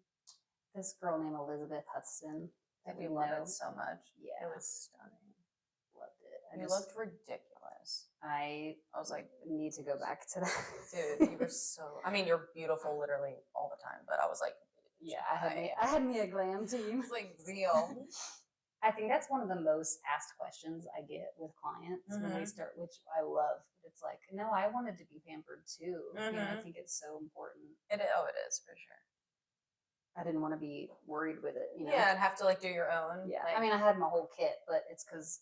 This girl named Elizabeth Hudson. That We we love know. it so much. Yeah, It was stunning. loved it. You looked ridiculous. I was like, need to go back to that. dude, you were so. I mean, you're beautiful literally all the time, but I was like, Yeah, I had me a glam team. it's like real. I think that's one of the most asked questions I get with clients when they start, which I love. It's like, no, I wanted to be pampered too. You know, I think it's so important. It is for sure. I didn't want to be worried with it. You know? Yeah, and have to like do your own. Yeah. Like, I mean, I had my whole kit, but it's because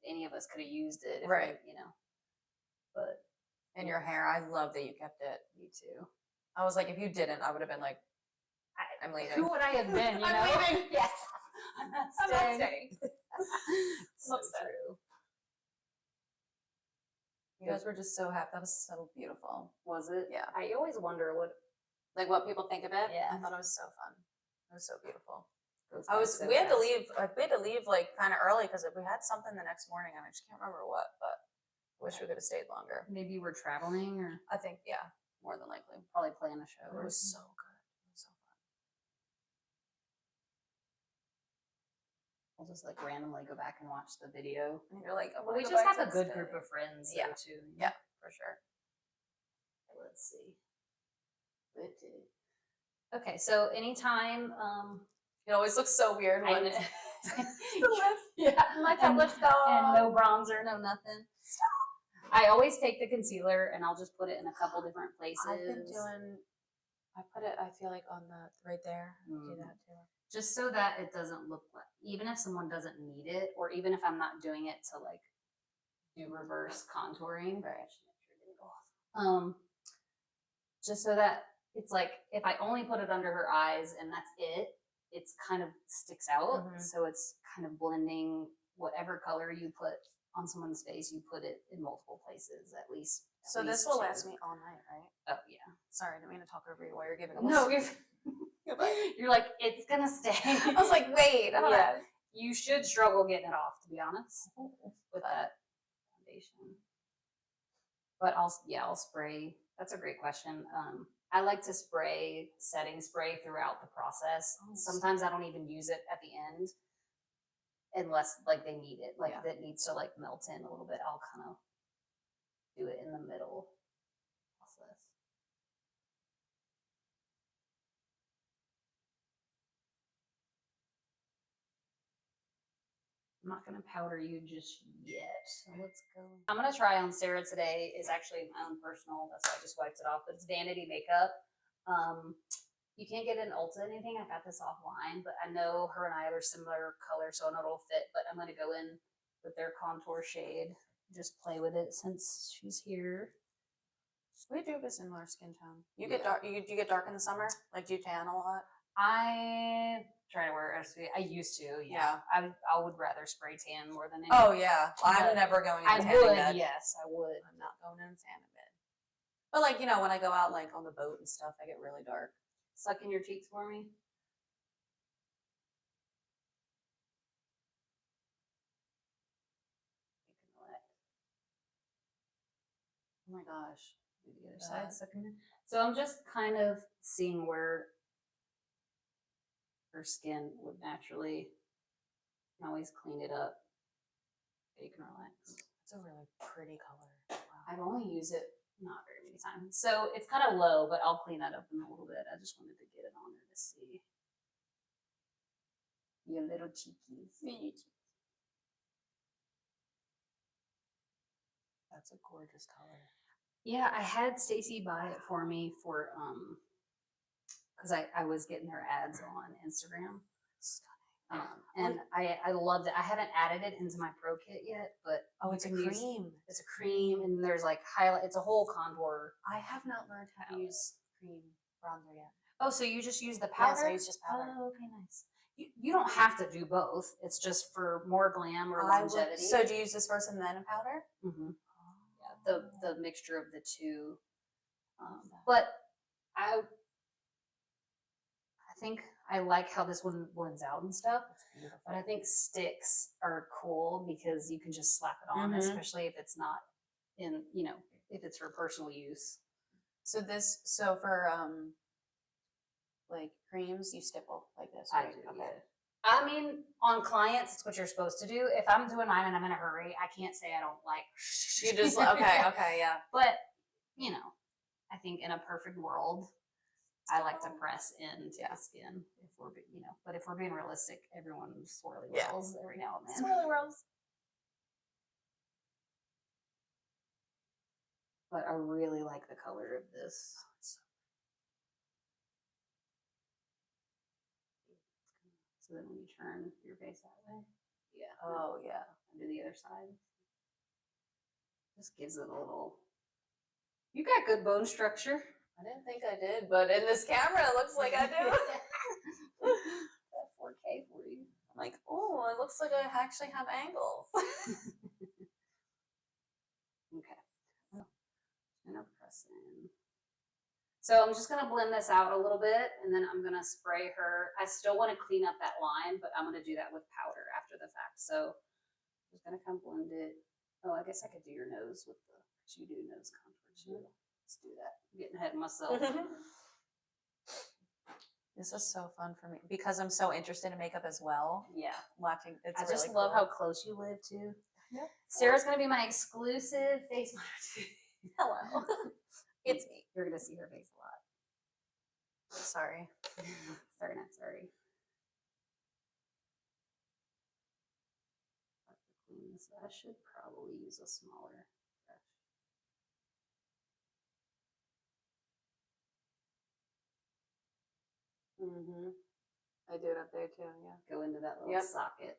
any of us could have used it. If Right. We, you know. But. and your hair, I love that you kept it. Me too. I was like, if you didn't, I would have been like, I'm leaving. Who would I have been? You I'm know? leaving. Yes. I'm not staying. So upset. true. You guys were just so happy. That was so beautiful. Was it? Yeah. I always wonder what. Like what people think of it. Yeah. I thought it was so fun. It was so beautiful. goes by so We had to fast. leave. Like we had to leave like kind of early because we had something the next morning, and I just can't remember what. But I wish we could have stayed longer. Maybe we're traveling, or I think more than likely. probably playing a show. It or was so something. good. It was so fun. We'll just like randomly go back and watch the video. And you're like, Well, we just have a good group of friends. Yeah. Though, too. Yeah, for sure. Let's see. Okay, so anytime, It always looks so weird I when know. the lips. Yeah, My top lips go. and no bronzer, no nothing. I always take the concealer and I'll just put it in a couple different places. I've been doing. I put it. I feel like on the right there. I do Mm. that too. just so that it doesn't look like, even if someone doesn't need it, or even if I'm not doing it to like do reverse contouring, Right. just so that it's like, if I only put it under her eyes and that's it, it's kind of sticks out. Mhm. So it's kind of blending whatever color you put on someone's face, you put it in multiple places at least. So this will last me all night, right? Oh yeah. Sorry, I didn't mean to talk over you while you're giving a No, list. you're like, it's gonna stay. I was like, wait, hold yeah. on. You should struggle getting it off, to be honest, with that foundation. But I'll spray. That's a great question. I like to spray setting spray throughout the process. Sometimes I don't even use it at the end unless like they need it. Like that needs to like melt in a little bit. I'll kind of do it in the middle process. I'm not gonna powder you just yet. So let's go. I'm gonna try on Sara today. Is actually my own personal. That's why I just wiped it off. But it's Vanity Makeup. You can't get an Ulta anything. I got this offline, but I know her and I are similar color, so I know it'll fit. But I'm gonna go in with their contour shade. Just play with it since she's here. We do have a similar skin tone. You get dark. You get dark in the summer. Like, do you tan a lot? I try to wear SPF. I used to, yeah. I would rather spray tan more than anything. Oh yeah, I'm never going in tanning bed. Yes, I would. I'm not going in tanning bed. But like, you know, when I go out like on the boat and stuff, I get really dark. Suck in your cheeks for me. Oh my gosh. Do the other side, suck in. So I'm just kind of seeing where her skin would naturally. You can always clean it up. You can relax. It's a really pretty color. Wow. I've only used it not very many times, so it's kind of low, but I'll clean that up in a little bit. I just wanted to get it on her to see. Your little cheekies. That's a gorgeous color. Yeah, I had Stacy buy it for me for because I was getting her ads on Instagram. And I loved it. I haven't added it into my pro kit yet, but it's a cream. It's a cream, and there's like highlight. It's a whole contour. I have not learned how to use cream bronzer yet. Oh, so you just use the powder? Yes, I use just powder. Oh, okay, nice. You don't have to do both. It's just for more glam or longevity. So do you use this first and then a powder? Mm-hmm. Yeah, the mixture of the two. But I think I like how this one blends out and stuff. But I think sticks are cool because you can just slap it on, especially if it's not in, if it's for personal use. So for like creams, you stipple like this, right? I do, okay. Yeah. I mean, on clients, it's what you're supposed to do. If I'm doing mine and I'm in a hurry, I can't say I don't like. You just okay, yeah. But I think in a perfect world, I like to press into the skin. But if we're being realistic, everyone swirly whirls every now and then. Swirly whirls. But I really like the color of this. So then when you turn your face that way, oh yeah, and do the other side, just gives it a little. You got good bone structure. I didn't think I did, but in this camera, it looks like I do. That 4K for you. I'm like, oh, it looks like I actually have angles. Okay. I'm gonna press in. So I'm just gonna blend this out a little bit, and then I'm gonna spray her. I still want to clean up that line, but I'm gonna do that with powder after the fact. So I'm just gonna kind of blend it. Oh, I guess I could do your nose with because you do nose contour too. Let's do that. I'm getting ahead of myself. This is so fun for me because I'm so interested in makeup as well. Yeah, watching. It's I really just love how close you live too. Yep. Sarah's gonna be my exclusive face model. Hello, it's me. You're gonna see her face a lot. Sorry. Sorry, not sorry. I should probably use a smaller brush. I do it up there too, yeah. Go into that little socket.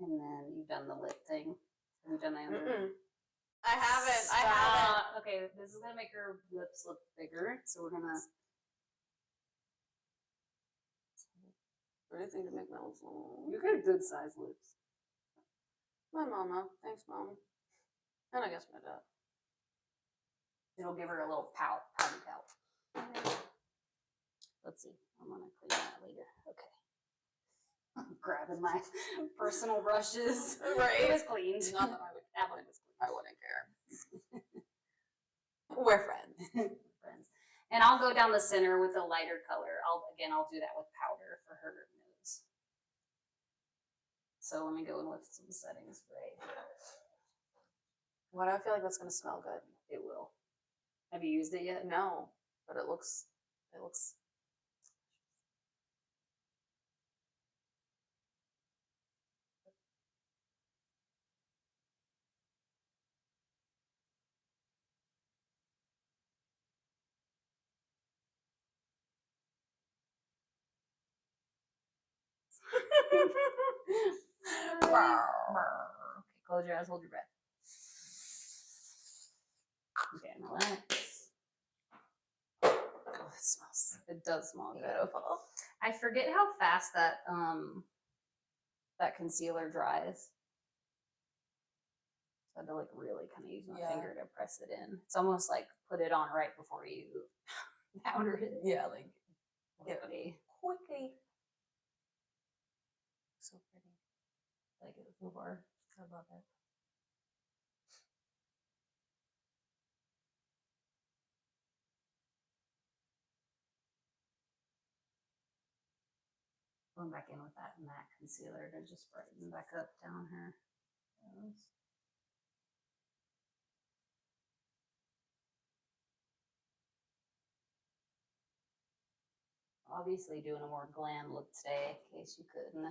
And then you've done the lip thing. Have you done the other? I haven't. Okay, this is gonna make her lips look bigger. So we're gonna What do you think to make my lips long? You got good sized lips. My mama. Thanks, Mom. And I guess my dad. It'll give her a little pouty pout. Let's see. I'm gonna clean that later. Okay. I'm grabbing my personal brushes. Right. It was cleaned. Not that I would. That one was clean. I wouldn't care. We're friends. Friends. And I'll go down the center with a lighter color. I'll do that with powder for her nose. So let me go in with some setting spray. Why do I feel like that's gonna smell good? It will. Have you used it yet? No, but it looks. Okay, close your eyes, hold your breath. Okay, relax. Oh, it smells. It does smell good. Beautiful. I forget how fast that that concealer dries. So I had to like really kind of use my finger to press it in. It's almost like put it on right before you powder it. Yeah, like quickly. So pretty. Like it so far. I love it. Going back in with that matte concealer to just brighten back up down her nose. Obviously doing a more glam look today, in case you couldn't know.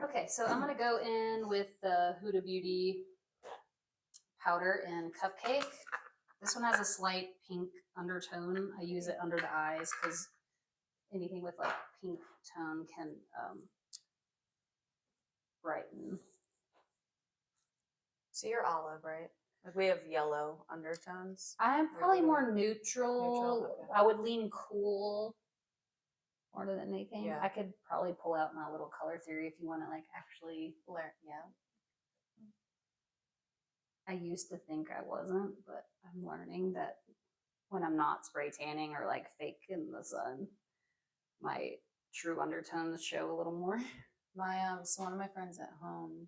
Okay, so I'm gonna go in with the Huda Beauty powder in Cupcake. This one has a slight pink undertone. I use it under the eyes because anything with like pink tone can brighten. So you're olive, right? Like we have yellow undertones. I'm probably more neutral. Okay. I would lean cool more than anything. Yeah. I could probably pull out my little color theory if you want to like actually learn. Yeah. I used to think I wasn't, but I'm learning that when I'm not spray tanning or like fake in the sun, my true undertones show a little more. So one of my friends at home,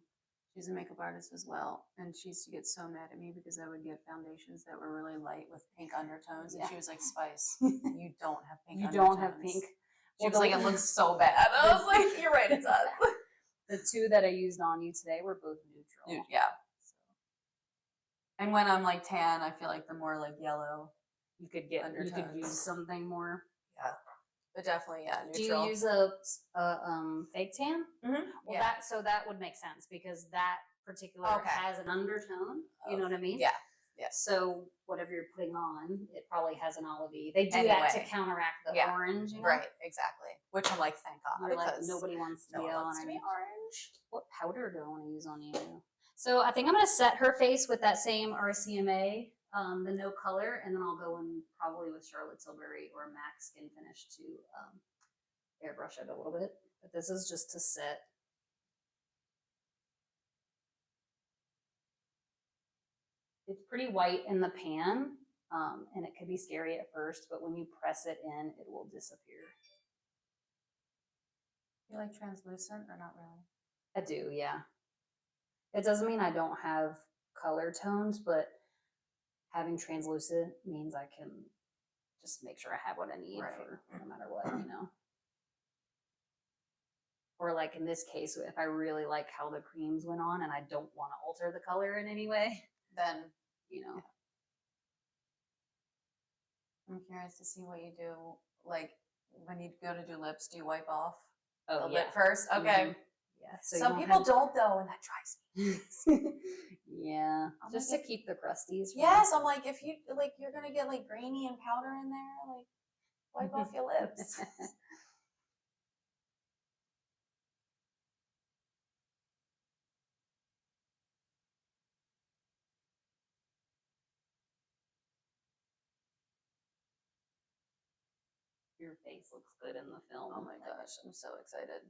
she's a makeup artist as well, and she used to get so mad at me because I would get foundations that were really light with pink undertones, and she was like, "Spice, you don't have pink. You don't have pink." She was like, "It looks so bad." I was like, "You're right, it does." The two that I used on you today were both neutral. Yeah. And when I'm like tan, I feel like the more like yellow you could get undertones. You could use something more. Yeah. But definitely, yeah, neutral. Do you use a fake tan? Mm-hmm. Well, that would make sense because that particular has an undertone. You know what I mean? Yeah. Yeah. So whatever you're putting on, it probably has an olive-y. They do that to counteract the orange. You know? Right. Exactly. Which I'm like, thank God. You're like, nobody wants to be orange. What powder do I want to use on you? So I think I'm going to set her face with that same RCMA, the no color, and then I'll go in probably with Charlotte Tilbury or MAC Skin Finish to airbrush it a little bit. But this is just to set. It's pretty white in the pan, and it could be scary at first, but when you press it in, it will disappear. You like translucent or not really? I do, yeah. It doesn't mean I don't have color tones, but having translucent means I can just make sure I have what I need for no matter what, you know. Or like in this case, if I really like how the creams went on and I don't want to alter the color in any way, then, you know. I'm curious to see what you do. Like when you go to do lips, do you wipe off the lip first? Okay. Mm-hmm. Yeah. So some people don't though, and that drives me. Yeah. Just to keep the crusties. Yes, I'm like, if you like, you're gonna get like grainy and powder in there. Like, wipe off your lips. Your face looks good in the film. Oh my gosh, I'm so excited.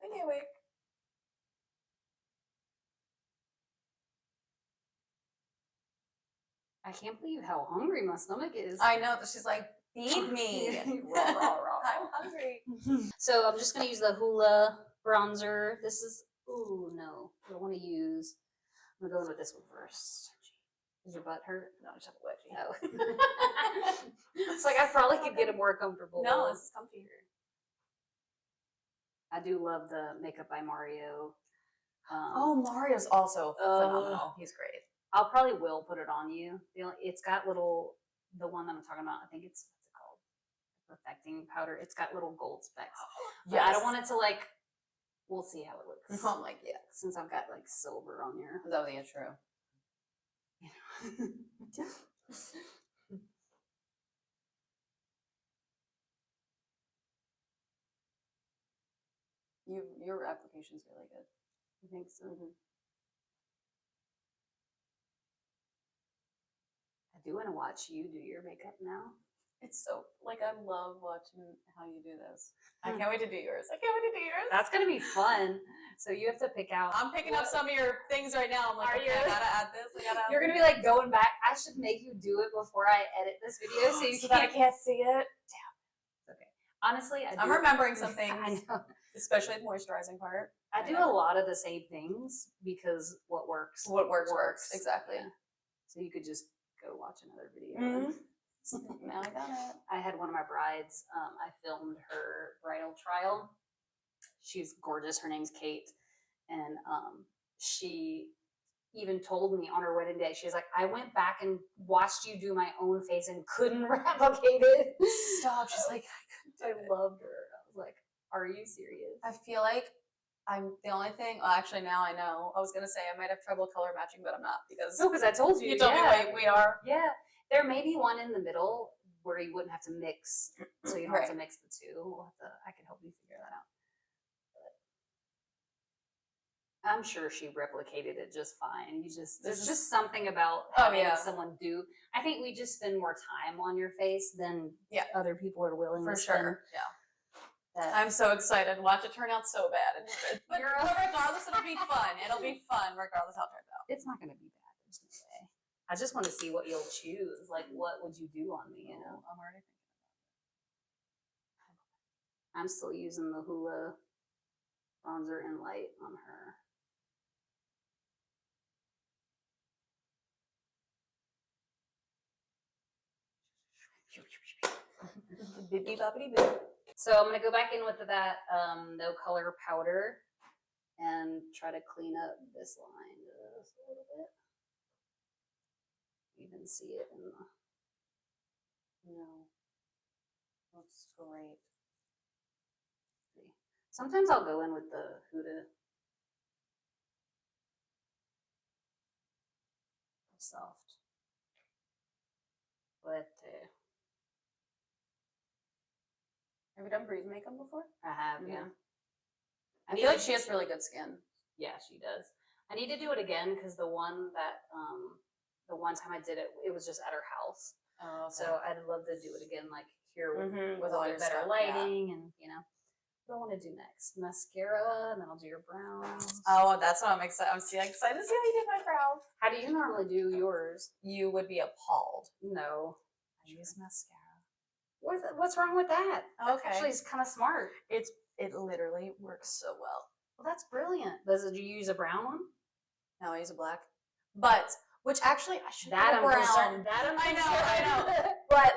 I can't wait. I can't believe how hungry my stomach is. I know, but she's like, feed me. Raw, raw, raw. I'm hungry. So I'm just gonna use the Hoola bronzer. This is, ooh, no, I don't want to use, I'm gonna go in with this one first. Does your butt hurt? No, I just have a wedgie. No. It's like I probably could get it more comfortable. No, this is comfy here. I do love the Makeup by Mario. Oh, Mario's also phenomenal. He's great. I'll probably will put it on you. It's got little, the one that I'm talking about, I think it's, what's it called? Perfecting powder. It's got little gold specks. Yeah, I don't want it to like, we'll see how it looks. I'm like, yeah. Since I've got like silver on here. That was the intro. Your application's really good. I think so. I do want to watch you do your makeup now. It's so, like, I love watching how you do this. I can't wait to do yours. I can't wait to do yours. That's going to be fun. So you have to pick out. I'm picking up some of your things right now. I'm like, okay, I gotta add this. I gotta add You're going to be like going back. I should make you do it before I edit this video so that I can't see it. Damn. Okay. Honestly, I'm remembering some things. I know. Especially the moisturizing part. I do a lot of the same things because what works. What works. Exactly. Yeah. So you could just go watch another video. Now I got it. I had one of my brides. I filmed her bridal trial. She's gorgeous. Her name's Kate. And she even told me on her wedding day, she was like, I went back and watched you do my own face and couldn't replicate it. Stop. She's like, I loved her. I was like, are you serious? I feel like I'm the only thing. Well, actually, now I know. I was gonna say I might have trouble color matching, but I'm not because. No, because I told you. You told me we are. Yeah, there may be one in the middle where you wouldn't have to mix, so you don't have to mix the two. I can help you figure that out. But I'm sure she replicated it just fine. There's just something about having someone do. I think we just spend more time on your face than other people are willing to spend. For sure. Yeah. I'm so excited. Watch it turn out so bad. But regardless, it'll be fun. It'll be fun regardless how it turns out. It's not going to be bad. There's no way. I just want to see what you'll choose. Like, what would you do on me? You know, I'm already thinking about it. I'm still using the Hoola bronzer and light on her. So I'm going to go back in with that no color powder and try to clean up this line just a little bit. You can see it in the... No. Looks great. Sometimes I'll go in with the Huda soft. But... have you done Bree's makeup before? I have, yeah. I feel like she has really good skin. Yeah, she does. I need to do it again because the one time I did it, it was just at her house. Oh, okay. So I'd love to do it again, like here with all all your better stuff, lighting and what I want to do next. Mascara, and then I'll do your brows. Oh, that's what I'm excited. I'm excited to see how you do my brows. How do you normally do yours? You would be appalled. No, I use mascara. What's wrong with that? Okay. Actually, it's kind of smart. It literally works so well. Well, that's brilliant. Did you use a brown one? No, I use a black. But which actually I should that brown. I know. But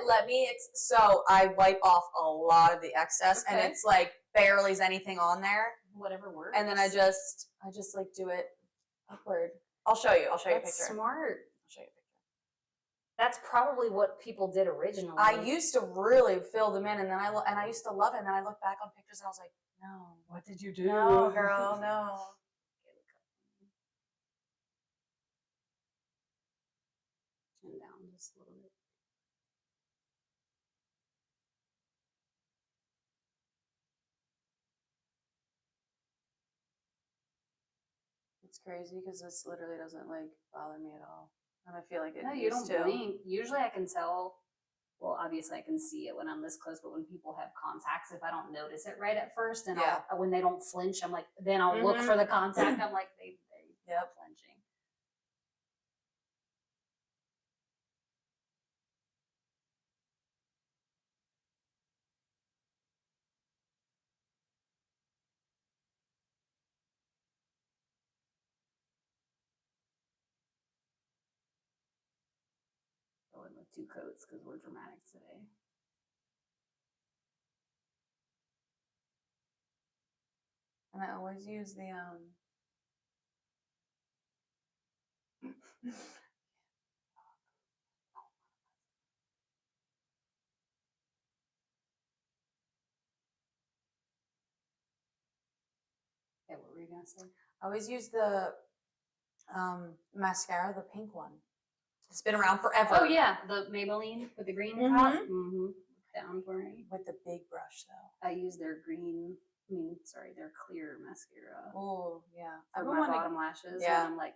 so I wipe off a lot of the excess, and it's like barely anything on there. Whatever works. And then I just like do it upward. I'll show you. I'll show you a picture. That's smart. I'll show you a picture. That's probably what people did originally. I used to really fill them in, and then I used to love it. And then I look back on pictures, and I was like, no, what did you do? No, girl, no. Chin down just a little bit. It's crazy because this literally doesn't like bother me at all. And I feel like it No, you don't blink. Usually I can tell well, obviously I can see it when I'm this close, but when people have contacts, if I don't notice it right at first, and when they don't flinch, I'm like, then I'll look for the contact. I'm like, they're flinching. Go in with 2 coats because we're dramatic today. And I always use the Yeah, what were you gonna say? I always use the mascara, the pink one. It's been around forever. Oh yeah, the Maybelline with the green top. Down for me. With the big brush though. I use their their clear mascara. Oh yeah. For my bottom lashes. Yeah. When I'm like,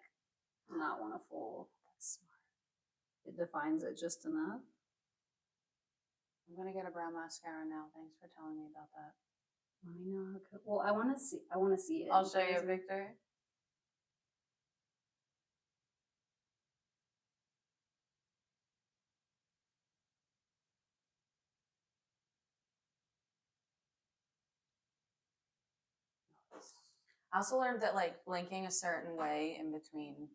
not want a full. That's smart. It defines it just enough. I'm gonna get a brown mascara now. Thanks for telling me about that. I know. Well, I want to see. it. I'll show you a picture. I also learned that like blinking a certain way in between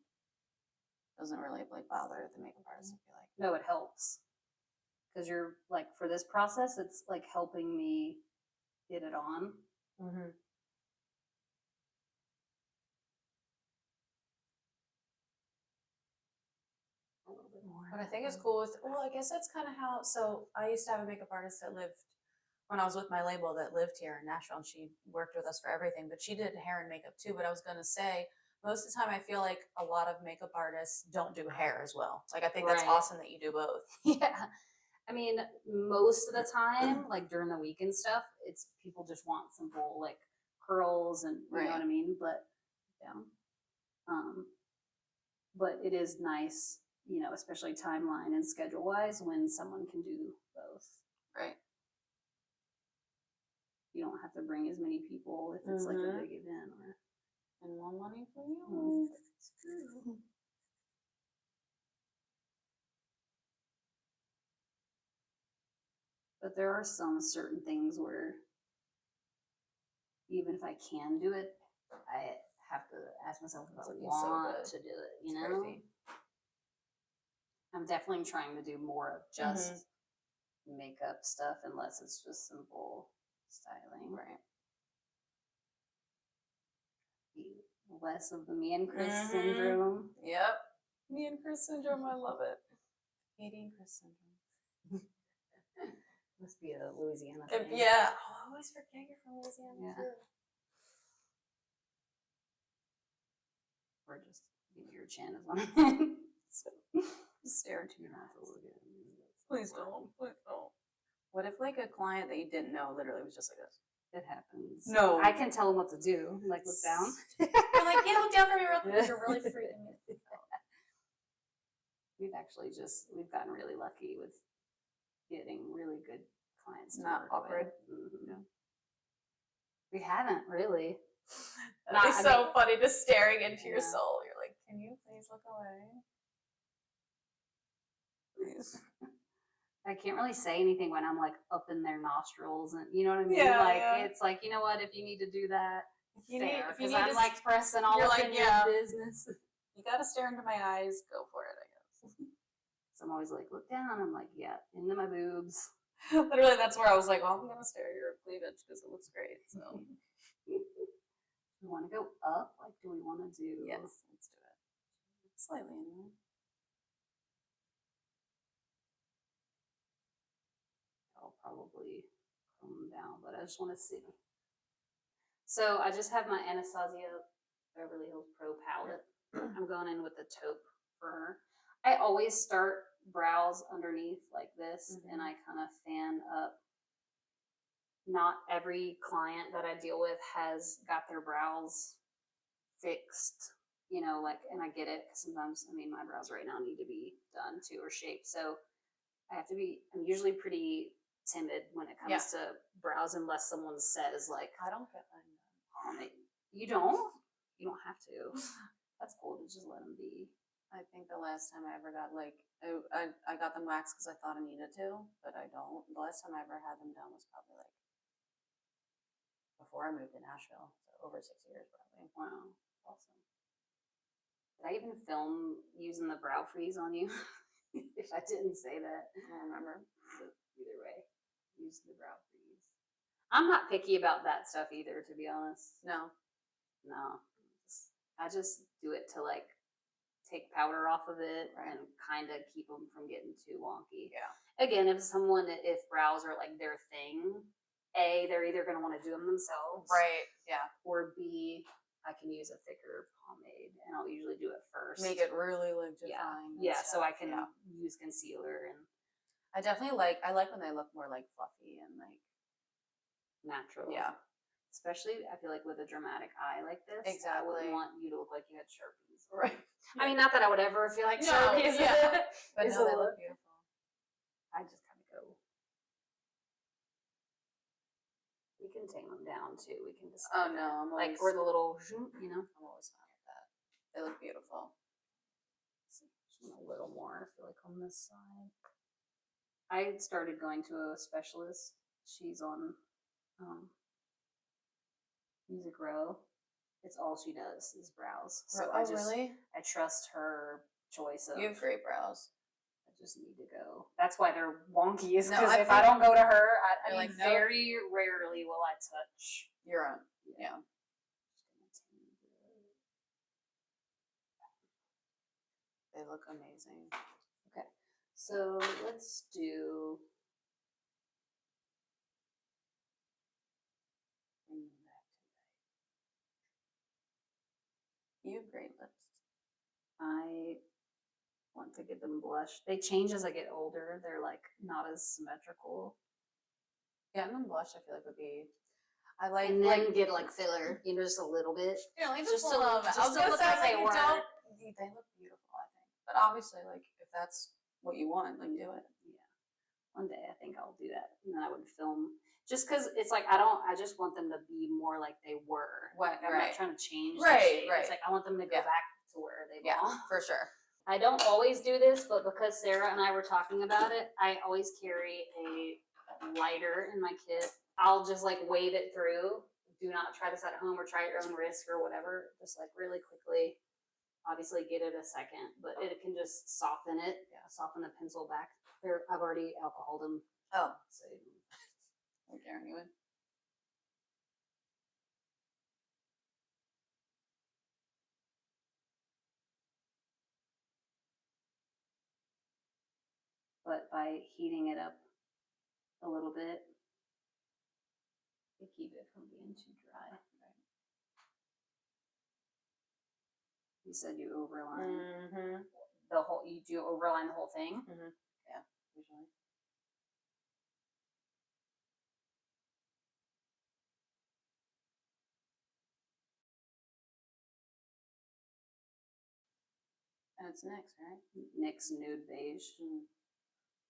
doesn't really like bother the makeup artist. I feel like no, it helps because you're like for this process, it's like helping me get it on. A little bit more. What I think is cool with I guess that's kind of how. So I used to have a makeup artist that lived when I was with my label that lived here in Nashville, and she worked with us for everything. But she did hair and makeup too. But I was gonna say, most of the time, I feel like a lot of makeup artists don't do hair as well. Like I think that's awesome that you do both. Yeah, I mean, most of the time, like during the week and stuff, it's people just want simple like curls and you know what I mean. But but it is nice, you know, especially timeline and schedule wise, when someone can do both. Right. You don't have to bring as many people if it's like a big event or. And more money for you. But there are some certain things where even if I can do it, I have to ask myself if I want to do it, you know? Crazy. I'm definitely trying to do more of just makeup stuff unless it's just simple styling. Right. Less of the me and Chris syndrome. Yep. Me and Chris syndrome, I love it. Katie and Chris syndrome. Must be a Louisiana thing. Yeah. Oh, I always forget you're from Louisiana too. Or just your chin is on. So, stare into your eyes. Please don't. Please don't. What if like a client that you didn't know literally was just like this? It happens. No. I can tell them what to do. Like, look down. You're like, yeah, look down for me real quick. You're really freaking me. We've gotten really lucky with getting really good clients. Not awkward. No. We haven't really. That'd be so funny, just staring into your soul. You're like, can you please look away? Please. I can't really say anything when I'm like up in their nostrils, and you know what I mean. It's like, you know what, if you need to do that, because I'm like pressing all up in your business. You gotta stare into my eyes. Go for it, I guess. So I'm always like, look down. I'm like, yeah, into my boobs. Literally, that's where I was like, well, I'm gonna stare at your cleavage because it looks great. So, do we want to go up? Like, do we want to do? Yes, let's do it. Slightly anyway. I'll probably come down, but I just want to see. So I just have my Anastasia Beverly Hills Pro palette. I'm going in with the taupe for her. I always start brows underneath like this, and I kind of fan up. Not every client that I deal with has got their brows fixed, you know, like, and I get it, because sometimes, I mean, my brows right now need to be done too, or shaped. So I'm usually pretty timid when it comes to brows unless someone says like, I don't get mine done. You don't? You don't have to. That's cool to just let them be. I think the last time I ever got like, I got them waxed because I thought I needed to, but I don't. The last time I ever had them done was probably like before I moved to Nashville, so over 6 years probably. Wow, awesome. Did I even film using the brow freeze on you? If I didn't say that. I don't remember. But either way, use the brow freeze. I'm not picky about that stuff either, to be honest. No. I just do it to like take powder off of it Right. and kind of keep them from getting too wonky. Yeah. Again, if brows are like their thing, A, they're either going to want to do them themselves. Right. Yeah. Or B, I can use a thicker pomade and I'll usually do it first. Make it really like defined. Yeah. So I can use concealer and I definitely like when they look more like fluffy and like natural. Yeah. Especially, I feel like with a dramatic eye like this, Exactly. I wouldn't want you to look like you had Sharpies. Right. I mean, not that I would ever feel like No, Sharpies. yeah. But It's no, a they look. look beautiful. I just kind of go. We can tame them down too. We can just. Oh no, I'm like always, or the little, you know. I'm always fine with that. They look beautiful. Just a little more. I feel like on this side. I started going to a specialist. She's on Music Row. It's all she does is brows. So really? I trust her choice of. You have great brows. I just need to go. That's why they're wonky. Is No, because I if I don't go to her, I You're mean, like, nope. very rarely will I touch. Your own. Yeah. They look amazing. Okay, so let's do. Bring them back to life. You have great lips. I want to get them blushed. They change as I get older. They're like not as symmetrical. Getting them blushed, I feel like would be. I like And then get like filler, you know, just a little bit. Yeah, like just to look like they were. They look beautiful, I think. But obviously, like if that's what you want, like do it. Yeah. One day I think I'll do that, and then I would film. Just because it's like I just want them to be more like they were. What? Like, I'm not trying to change. Right. It's like I want them to go back to where they belong. Yeah, for sure. I don't always do this, but because Sarah and I were talking about it, I always carry a lighter in my kit. I'll just like wave it through. Do not try this at home or try at your own risk or whatever. Just like really quickly. Obviously, get it a second, but it can just soften it. Yeah, soften the pencil back. I've already alcoholed them. Oh, so okay, anyway. But by heating it up a little bit, you keep it from being too dry. Right? You said you overline the whole. You do overline the whole thing. Yeah, usually. And it's NYX, right? NYX Nude Beige.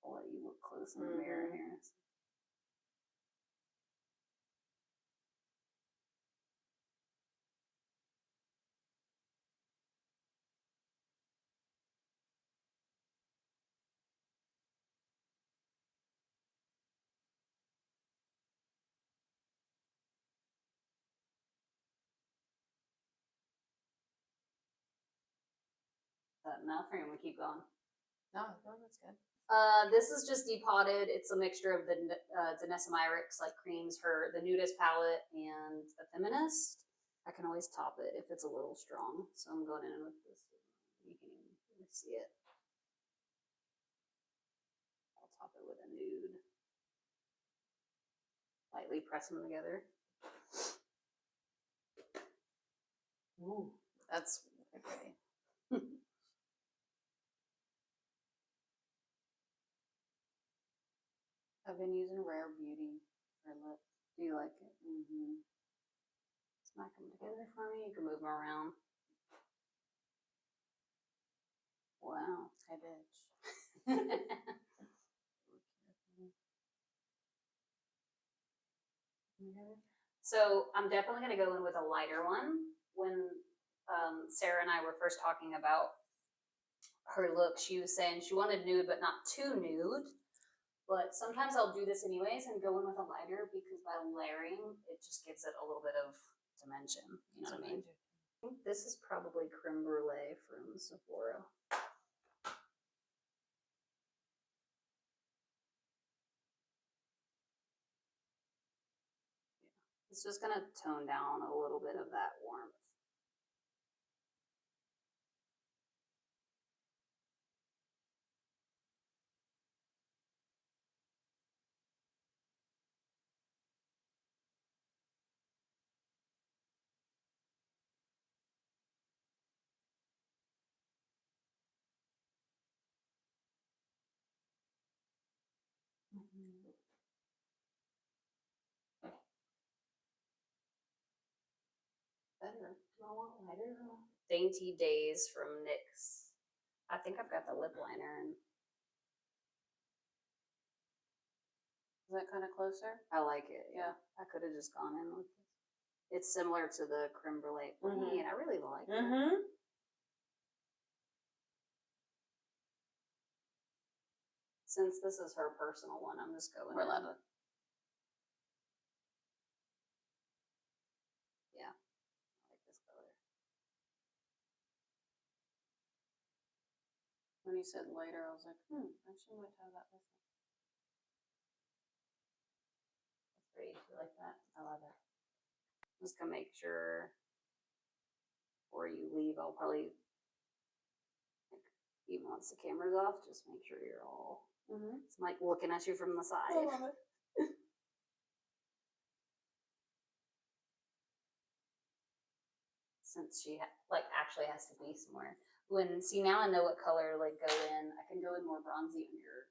I'll let you look close in the mirror here. Is that enough, or you want to keep going? No, that's good. This is just depotted. It's a mixture of the Denesamyrix like creams, the Nudist palette, and the Feminist. I can always top it if it's a little strong. So I'm going in with this. You can even see it. I'll top it with a nude. Lightly press them together. Ooh, that's really pretty. I've been using Rare Beauty for lips. Do you like it? Smack them together for me. You can move them around. Wow. Hi, bitch. So I'm definitely going to go in with a lighter one. When Sarah and I were first talking about her look, she was saying she wanted nude, but not too nude. But sometimes I'll do this anyways and go in with a lighter because by layering, it just gives it a little bit of dimension. You know what I mean? I think this is probably creme brulee from Sephora. It's just going to tone down a little bit of that warmth. Better. Do I want lighter? Dainty Days from NYX. I think I've got the lip liner and Is that kind of closer? I like it. Yeah. I could have just gone in with this. It's similar to the creme brulee. Man, I really like it. Since this is her personal one, I'm just going We're allowed to. Yeah. I like this color. When you said lighter, I was like, I actually might have that with me. That's pretty. You like that? I love it. I'm just gonna make sure before you leave, I'll probably, like, even once the camera's off, just make sure you're all. It's like looking at you from the side. I love it. Since she like actually has to be somewhere. See, now I know what color like go in. I can go in more bronzy on your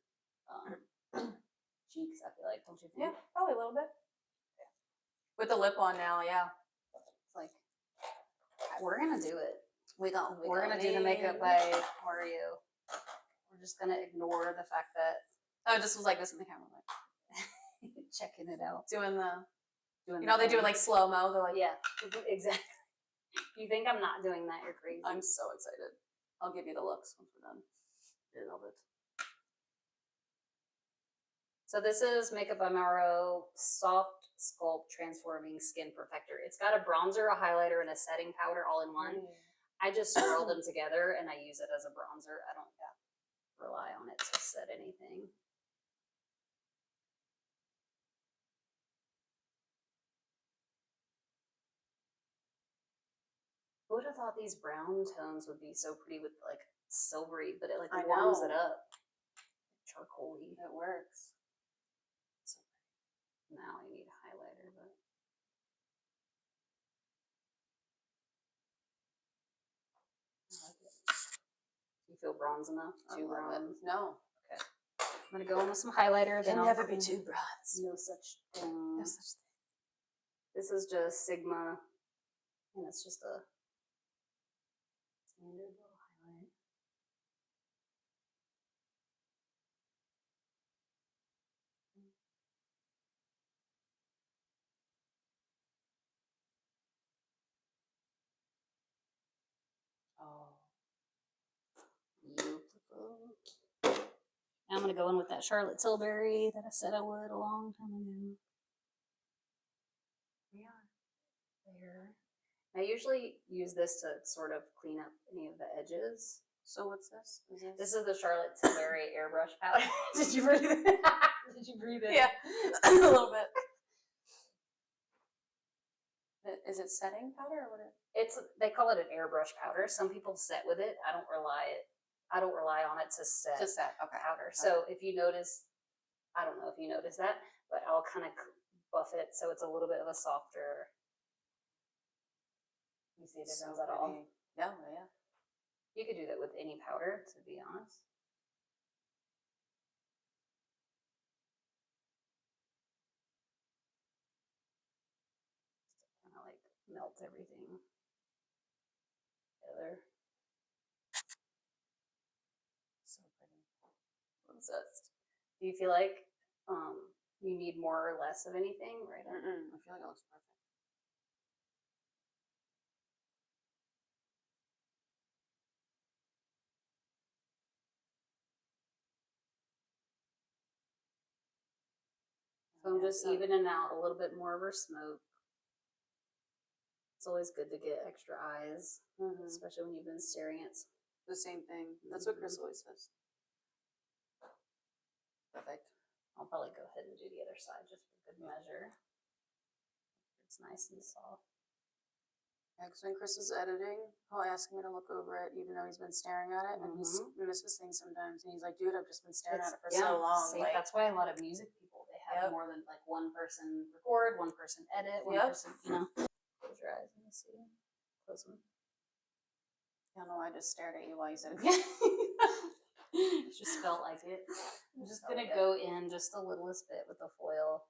cheeks. I feel like, don't you think? Yeah, probably a little bit. With the lip on now, yeah. It's like we're gonna do it. We're gonna do the need- makeup by Mario. We're just gonna ignore the fact that Oh, it just was like this in the camera, like checking it out. doing the. Doing You know, they do it like slow mo. They're like, yeah, exactly. If you think I'm not doing that, you're crazy. I'm so excited. I'll give you the looks once we're done. I love it. So this is Makeup by Mauro Soft Sculpt Transforming Skin Perfector. It's got a bronzer, a highlighter, and a setting powder all in one. I just swirl them together and I use it as a bronzer. I don't rely on it to set anything. Who would have thought these brown tones would be so pretty with like silvery, but it like warms it up. Charcoaly. It works. So now I need a highlighter, but I like it. You feel bronze enough? Too bronze? No. Okay. I'm gonna go in with some highlighter. Then Can never be too bronze. No such thing. No such thing. This is just Sigma, and it's just a standard little highlight. Oh. Beautiful. Now I'm going to go in with that Charlotte Tilbury that I said I would a long time ago. Yeah. There. I usually use this to sort of clean up any of the edges. So what's this? This is the Charlotte Tilbury airbrush powder. Did you breathe it? Did you breathe it? Yeah, a little bit. Is it setting powder or what? They call it an airbrush powder. Some people set with it. I don't rely on it to set. To set, okay. Powder. So if you notice, I don't know if you notice that, but I'll kind of buff it so it's a little bit of a softer. You see the difference at all? Yeah, yeah. You could do that with any powder, to be honest. Kind of like melt everything together. So pretty. I'm obsessed. Do you feel like you need more or less of anything, right? I feel like it looks perfect. So I'm just evening out a little bit more of her smoke. It's always good to get extra eyes, especially when you've been staring at the same thing. That's what Chris always says. Perfect. I'll probably go ahead and do the other side just for good measure. It's nice and soft. Yeah, because when Chris is editing, he'll ask me to look over it, even though he's been staring at it, and he misses things sometimes. And he's like, "Dude, I've just been staring at it for so long." See, like, that's why a lot of music people, they have more than like one person record, one person edit, one person, Close your eyes. Let me see. Close them. I don't know. I just stared at you while you said it. Just felt like it. I'm just gonna go in just the littlest bit with the foil.